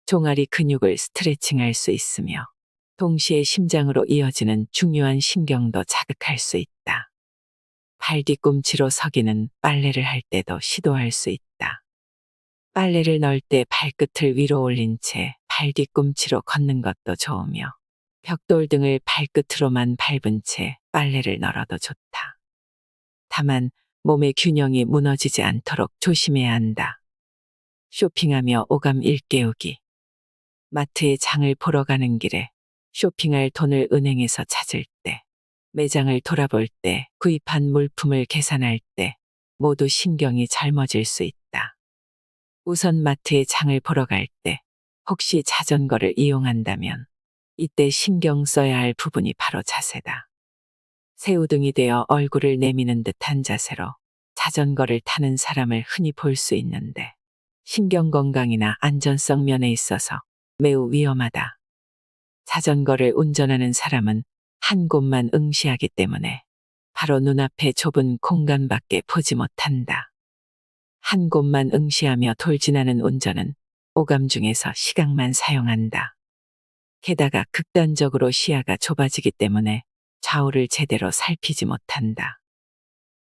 종아리 근육을 스트레칭할 수 있으며 동시에 심장으로 이어지는 중요한 신경도 자극할 수 있다. 발뒤꿈치로 서기는 빨래를 할 때도 시도할 수 있다. 빨래를 넣을 때 발끝을 위로 올린 채 발뒤꿈치로 걷는 것도 좋으며 벽돌 등을 발끝으로만 밟은 채 빨래를 널어도 좋다. 다만 몸의 균형이 무너지지 않도록 조심해야 한다. 쇼핑하며 오감 일깨우기. 마트에 장을 보러 가는 길에 쇼핑할 돈을 은행에서 찾을 때, 매장을 돌아볼 때, 구입한 물품을 계산할 때 모두 신경이 젊어질 수 있다. 우선 마트에 장을 보러 갈 때 혹시 자전거를 이용한다면 이때 신경 써야 할 부분이 바로 자세다. 새우등이 되어 얼굴을 내미는 듯한 자세로 자전거를 타는 사람을 흔히 볼 수 있는데 신경 건강이나 안전성 면에 있어서 매우 위험하다. 자전거를 운전하는 사람은 한 곳만 응시하기 때문에 바로 눈앞에 좁은 공간밖에 보지 못한다. 한 곳만 응시하며 돌진하는 운전은 오감 중에서 시각만 사용한다. 게다가 극단적으로 시야가 좁아지기 때문에 좌우를 제대로 살피지 못한다.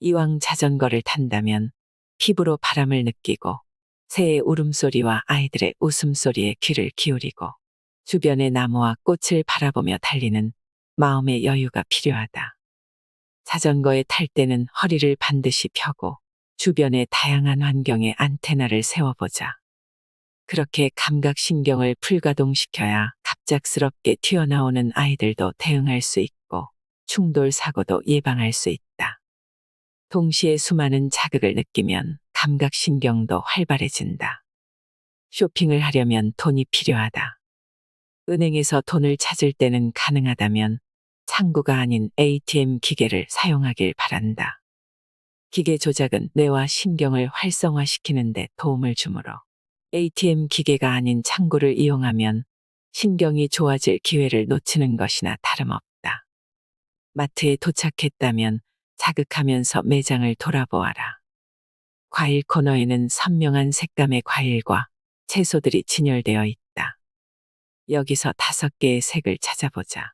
이왕 자전거를 탄다면 피부로 바람을 느끼고 새의 울음소리와 아이들의 웃음소리에 귀를 기울이고 주변의 나무와 꽃을 바라보며 달리는 마음의 여유가 필요하다. 자전거에 탈 때는 허리를 반드시 펴고 주변의 다양한 환경에 안테나를 세워보자. 그렇게 감각신경을 풀가동시켜야 갑작스럽게 튀어나오는 아이들도 대응할 수 있고 충돌 사고도 예방할 수 있다. 동시에 수많은 자극을 느끼면 감각신경도 활발해진다. 쇼핑을 하려면 돈이 필요하다. 은행에서 돈을 찾을 때는 가능하다면 창구가 아닌 ATM 기계를 사용하길 바란다. 기계 조작은 뇌와 신경을 활성화시키는 데 도움을 주므로 ATM 기계가 아닌 창구를 이용하면 신경이 좋아질 기회를 놓치는 것이나 다름없다. 마트에 도착했다면 자극하면서 매장을 돌아보아라. 과일 코너에는 선명한 색감의 과일과 채소들이 진열되어 있다. 여기서 5개의 색을 찾아보자.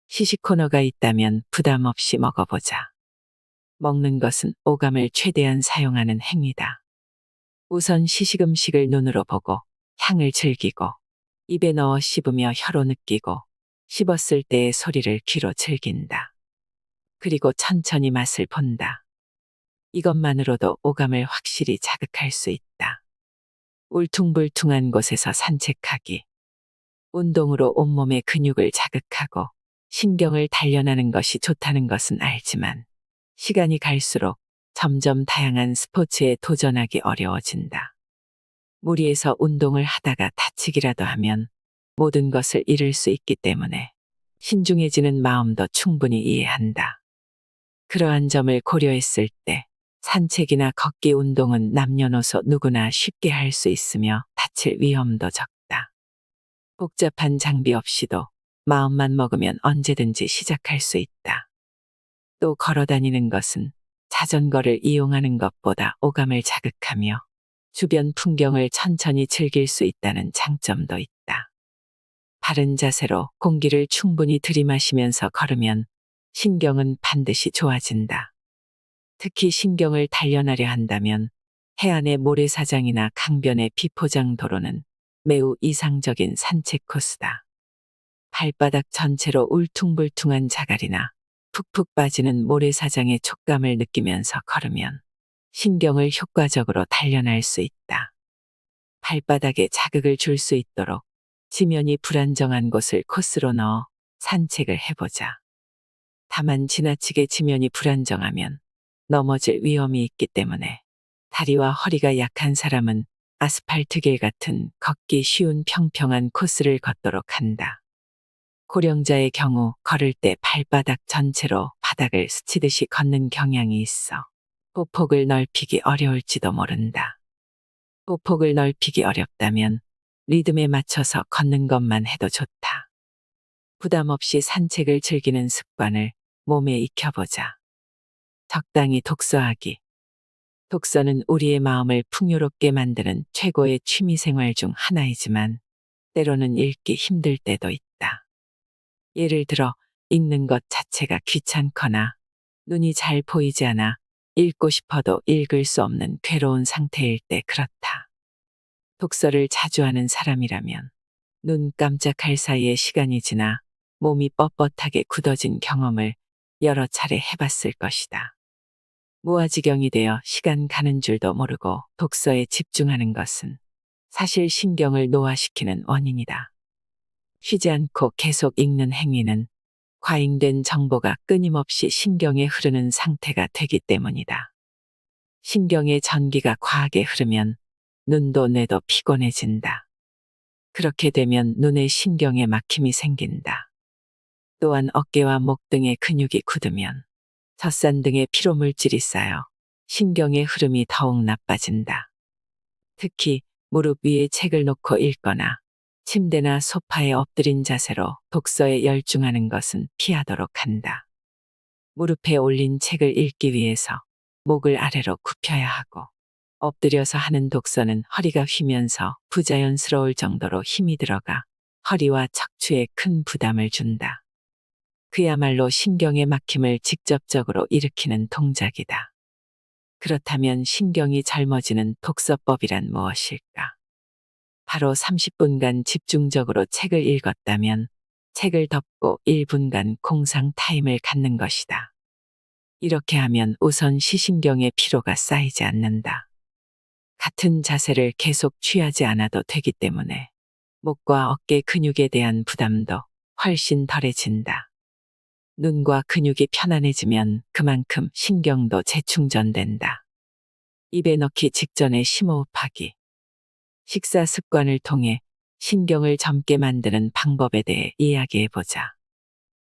시식 코너가 있다면 부담 없이 먹어보자. 먹는 것은 오감을 최대한 사용하는 행위다. 우선 시식 음식을 눈으로 보고 향을 즐기고 입에 넣어 씹으며 혀로 느끼고 씹었을 때의 소리를 귀로 즐긴다. 그리고 천천히 맛을 본다. 이것만으로도 오감을 확실히 자극할 수 있다. 울퉁불퉁한 곳에서 산책하기. 운동으로 온몸의 근육을 자극하고 신경을 단련하는 것이 좋다는 것은 알지만 시간이 갈수록 점점 다양한 스포츠에 도전하기 어려워진다. 무리해서 운동을 하다가 다치기라도 하면 모든 것을 잃을 수 있기 때문에 신중해지는 마음도 충분히 이해한다. 그러한 점을 고려했을 때 산책이나 걷기 운동은 남녀노소 누구나 쉽게 할 수 있으며 다칠 위험도 적다. 복잡한 장비 없이도 마음만 먹으면 언제든지 시작할 수 있다. 또 걸어 다니는 것은 자전거를 이용하는 것보다 오감을 자극하며 주변 풍경을 천천히 즐길 수 있다는 장점도 있다. 바른 자세로 공기를 충분히 들이마시면서 걸으면 신경은 반드시 좋아진다. 특히 신경을 단련하려 한다면 해안의 모래사장이나 강변의 비포장 도로는 매우 이상적인 산책 코스다. 발바닥 전체로 울퉁불퉁한 자갈이나 푹푹 빠지는 모래사장의 촉감을 느끼면서 걸으면 신경을 효과적으로 단련할 수 있다. 발바닥에 자극을 줄 수 있도록 지면이 불안정한 곳을 코스로 넣어 산책을 해보자. 다만 지나치게 지면이 불안정하면 넘어질 위험이 있기 때문에 다리와 허리가 약한 사람은 아스팔트길 같은 걷기 쉬운 평평한 코스를 걷도록 한다. 고령자의 경우 걸을 때 발바닥 전체로 바닥을 스치듯이 걷는 경향이 있어 보폭을 넓히기 어려울지도 모른다. 보폭을 넓히기 어렵다면 리듬에 맞춰서 걷는 것만 해도 좋다. 부담 없이 산책을 즐기는 습관을 몸에 익혀보자. 적당히 독서하기. 독서는 우리의 마음을 풍요롭게 만드는 최고의 취미생활 중 하나이지만 때로는 읽기 힘들 때도 있다. 예를 들어 읽는 것 자체가 귀찮거나 눈이 잘 보이지 않아 읽고 싶어도 읽을 수 없는 괴로운 상태일 때 그렇다. 독서를 자주 하는 사람이라면 눈 깜짝할 사이에 시간이 지나 몸이 뻣뻣하게 굳어진 경험을 여러 차례 해봤을 것이다. 무아지경이 되어 시간 가는 줄도 모르고 독서에 집중하는 것은 사실 신경을 노화시키는 원인이다. 쉬지 않고 계속 읽는 행위는 과잉된 정보가 끊임없이 신경에 흐르는 상태가 되기 때문이다. 신경의 전기가 과하게 흐르면 눈도 뇌도 피곤해진다. 그렇게 되면 눈에 신경에 막힘이 생긴다. 또한 어깨와 목 등의 근육이 굳으면 젖산 등의 피로물질이 쌓여 신경의 흐름이 더욱 나빠진다. 특히 무릎 위에 책을 놓고 읽거나 침대나 소파에 엎드린 자세로 독서에 열중하는 것은 피하도록 한다. 무릎에 올린 책을 읽기 위해서 목을 아래로 굽혀야 하고 엎드려서 하는 독서는 허리가 휘면서 부자연스러울 정도로 힘이 들어가 허리와 척추에 큰 부담을 준다. 그야말로 신경의 막힘을 직접적으로 일으키는 동작이다. 그렇다면 신경이 젊어지는 독서법이란 무엇일까? 바로 30분간 집중적으로 책을 읽었다면 책을 덮고 1분간 공상 타임을 갖는 것이다. 이렇게 하면 우선 시신경의 피로가 쌓이지 않는다. 같은 자세를 계속 취하지 않아도 되기 때문에 목과 어깨 근육에 대한 부담도 훨씬 덜해진다. 눈과 근육이 편안해지면 그만큼 신경도 재충전된다. 입에 넣기 직전에 심호흡하기. 식사 습관을 통해 신경을 젊게 만드는 방법에 대해 이야기해보자.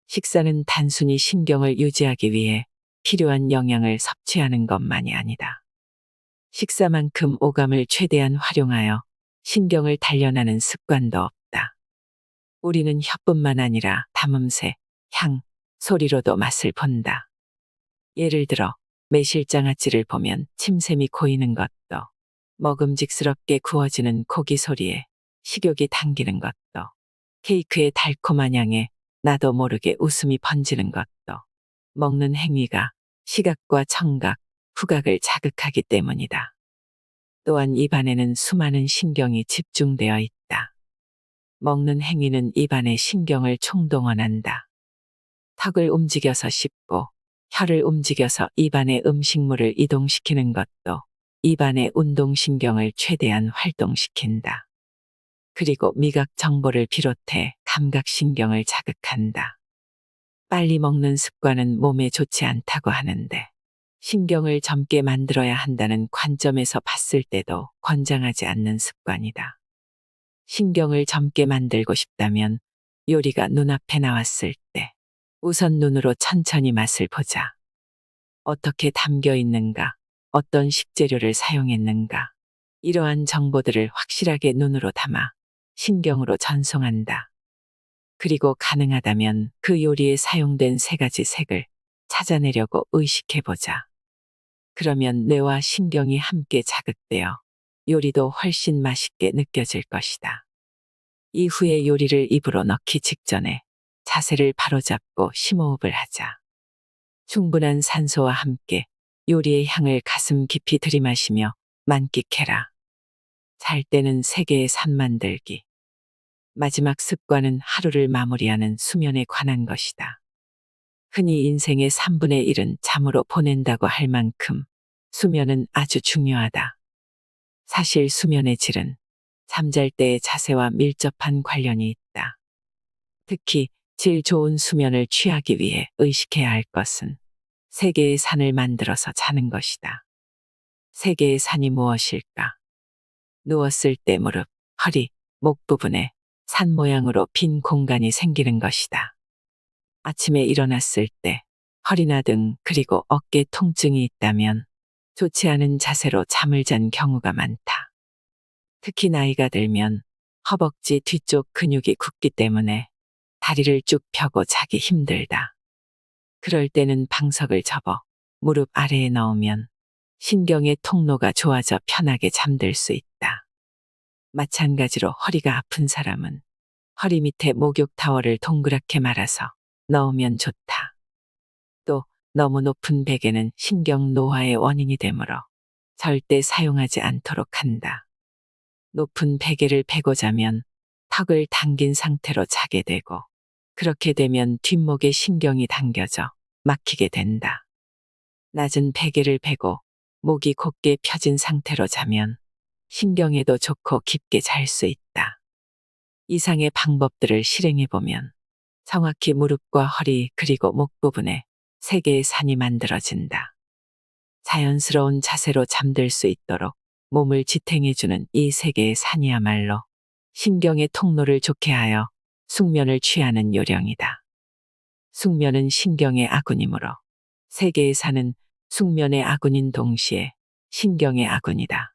식사는 단순히 신경을 유지하기 위해 필요한 영양을 섭취하는 것만이 아니다. 식사만큼 오감을 최대한 활용하여 신경을 단련하는 습관도 없다. 우리는 혀뿐만 아니라 담음새, 향, 소리로도 맛을 본다. 예를 들어 매실장아찌를 보면 침샘이 고이는 것도, 먹음직스럽게 구워지는 고기 소리에 식욕이 당기는 것도, 케이크의 달콤한 향에 나도 모르게 웃음이 번지는 것도 먹는 행위가 시각과 청각, 후각을 자극하기 때문이다. 또한 입안에는 수많은 신경이 집중되어 있다. 먹는 행위는 입안의 신경을 총동원한다. 턱을 움직여서 씹고 혀를 움직여서 입안의 음식물을 이동시키는 것도 입안의 운동신경을 최대한 활동시킨다. 그리고 미각 정보를 비롯해 감각신경을 자극한다. 빨리 먹는 습관은 몸에 좋지 않다고 하는데 신경을 젊게 만들어야 한다는 관점에서 봤을 때도 권장하지 않는 습관이다. 신경을 젊게 만들고 싶다면 요리가 눈앞에 나왔을 때 우선 눈으로 천천히 맛을 보자. 어떻게 담겨 있는가, 어떤 식재료를 사용했는가, 이러한 정보들을 확실하게 눈으로 담아 신경으로 전송한다. 그리고 가능하다면 그 요리에 사용된 3가지 색을 찾아내려고 의식해보자. 그러면 뇌와 신경이 함께 자극되어 요리도 훨씬 맛있게 느껴질 것이다. 이후에 요리를 입으로 넣기 직전에 자세를 바로잡고 심호흡을 하자. 충분한 산소와 함께 요리의 향을 가슴 깊이 들이마시며 만끽해라. 잘 때는 세계의 산 만들기. 마지막 습관은 하루를 마무리하는 수면에 관한 것이다. 흔히 인생의 3분의 1은 잠으로 보낸다고 할 만큼 수면은 아주 중요하다. 사실 수면의 질은 잠잘 때의 자세와 밀접한 관련이 있다. 특히 질 좋은 수면을 취하기 위해 의식해야 할 것은 3개의 산을 만들어서 자는 것이다. 3개의 산이 무엇일까? 누웠을 때 무릎, 허리, 목 부분에 산 모양으로 빈 공간이 생기는 것이다. 아침에 일어났을 때 허리나 등 그리고 어깨 통증이 있다면 좋지 않은 자세로 잠을 잔 경우가 많다. 특히 나이가 들면 허벅지 뒤쪽 근육이 굳기 때문에 다리를 쭉 펴고 자기 힘들다. 그럴 때는 방석을 접어 무릎 아래에 넣으면 신경의 통로가 좋아져 편하게 잠들 수 있다. 마찬가지로 허리가 아픈 사람은 허리 밑에 목욕 타월을 동그랗게 말아서 넣으면 좋다. 또 너무 높은 베개는 신경 노화의 원인이 되므로 절대 사용하지 않도록 한다. 높은 베개를 베고 자면 턱을 당긴 상태로 자게 되고 그렇게 되면 뒷목에 신경이 당겨져 막히게 된다. 낮은 베개를 베고 목이 곧게 펴진 상태로 자면 신경에도 좋고 깊게 잘 수 있다. 이상의 방법들을 실행해보면 정확히 무릎과 허리 그리고 목 부분에 3개의 산이 만들어진다. 자연스러운 자세로 잠들 수 있도록 몸을 지탱해주는 이 3개의 산이야말로 신경의 통로를 좋게 하여 숙면을 취하는 요령이다. 숙면은 신경의 아군이므로 3개의 산은 숙면의 아군인 동시에 신경의 아군이다.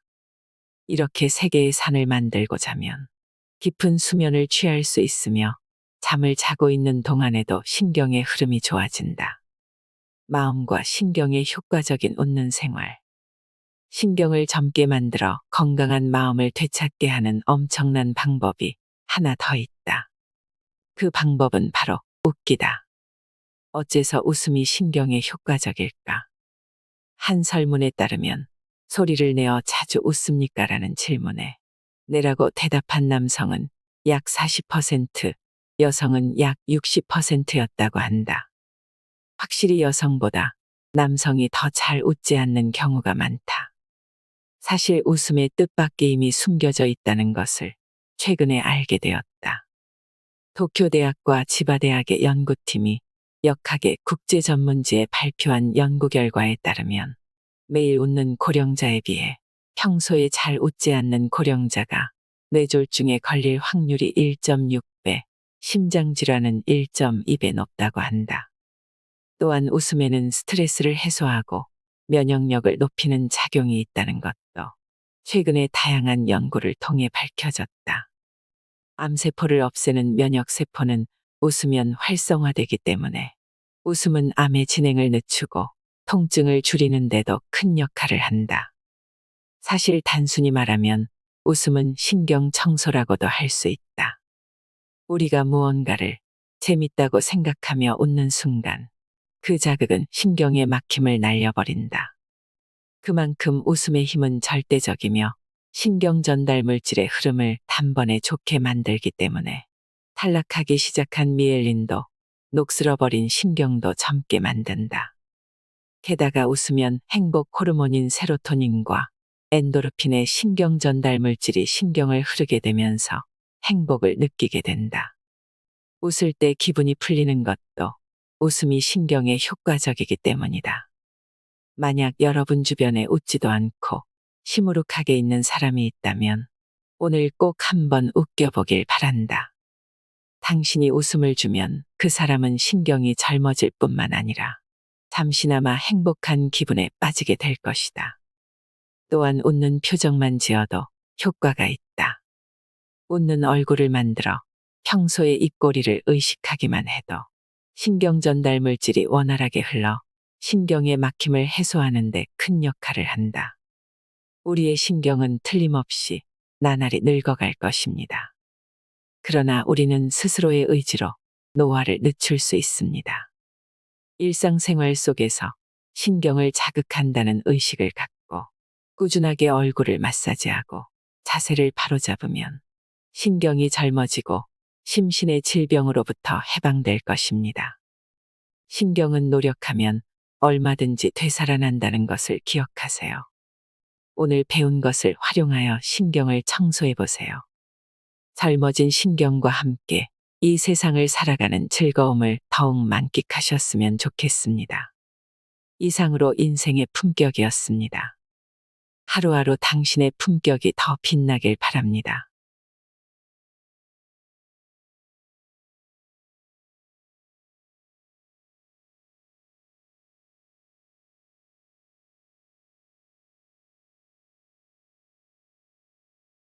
이렇게 3개의 산을 만들고 자면 깊은 수면을 취할 수 있으며 잠을 자고 있는 동안에도 신경의 흐름이 좋아진다. 마음과 신경의 효과적인 웃는 생활. 신경을 젊게 만들어 건강한 마음을 되찾게 하는 엄청난 방법이 하나 더 있다. 그 방법은 바로 웃기다. 어째서 웃음이 신경에 효과적일까? 한 설문에 따르면 소리를 내어 자주 웃습니까? 라는 질문에 네라고 대답한 남성은 약 40%, 여성은 약 60%였다고 한다. 확실히 여성보다 남성이 더 잘 웃지 않는 경우가 많다. 사실 웃음의 뜻밖의 이미 숨겨져 있다는 것을 최근에 알게 되었다. 도쿄대학과 지바대학의 연구팀이 역학의 국제전문지에 발표한 연구 결과에 따르면 매일 웃는 고령자에 비해 평소에 잘 웃지 않는 고령자가 뇌졸중에 걸릴 확률이 1.6배, 심장질환은 1.2배 높다고 한다. 또한 웃음에는 스트레스를 해소하고 면역력을 높이는 작용이 있다는 것도 최근에 다양한 연구를 통해 밝혀졌다. 암세포를 없애는 면역세포는 웃으면 활성화되기 때문에 웃음은 암의 진행을 늦추고 통증을 줄이는 데도 큰 역할을 한다. 사실 단순히 말하면 웃음은 신경 청소라고도 할 수 있다. 우리가 무언가를 재밌다고 생각하며 웃는 순간 그 자극은 신경의 막힘을 날려버린다. 그만큼 웃음의 힘은 절대적이며 신경 전달 물질의 흐름을 단번에 좋게 만들기 때문에 탈락하기 시작한 미엘린도 녹슬어버린 신경도 젊게 만든다. 게다가 웃으면 행복 호르몬인 세로토닌과 엔도르핀의 신경 전달 물질이 신경을 흐르게 되면서 행복을 느끼게 된다. 웃을 때 기분이 풀리는 것도 웃음이 신경에 효과적이기 때문이다. 만약 여러분 주변에 웃지도 않고 시무룩하게 있는 사람이 있다면 오늘 꼭 한번 웃겨보길 바란다. 당신이 웃음을 주면 그 사람은 신경이 젊어질 뿐만 아니라 잠시나마 행복한 기분에 빠지게 될 것이다. 또한 웃는 표정만 지어도 효과가 있다. 웃는 얼굴을 만들어 평소에 입꼬리를 의식하기만 해도 신경 전달 물질이 원활하게 흘러 신경의 막힘을 해소하는 데 큰 역할을 한다. 우리의 신경은 틀림없이 나날이 늙어갈 것입니다. 그러나 우리는 스스로의 의지로 노화를 늦출 수 있습니다. 일상생활 속에서 신경을 자극한다는 의식을 갖고 꾸준하게 얼굴을 마사지하고 자세를 바로잡으면 신경이 젊어지고 심신의 질병으로부터 해방될 것입니다. 신경은 노력하면 얼마든지 되살아난다는 것을 기억하세요. 오늘 배운 것을 활용하여 신경을 청소해 보세요. 젊어진 신경과 함께 이 세상을 살아가는 즐거움을 더욱 만끽하셨으면 좋겠습니다. 이상으로 인생의 품격이었습니다. 하루하루 당신의 품격이 더 빛나길 바랍니다.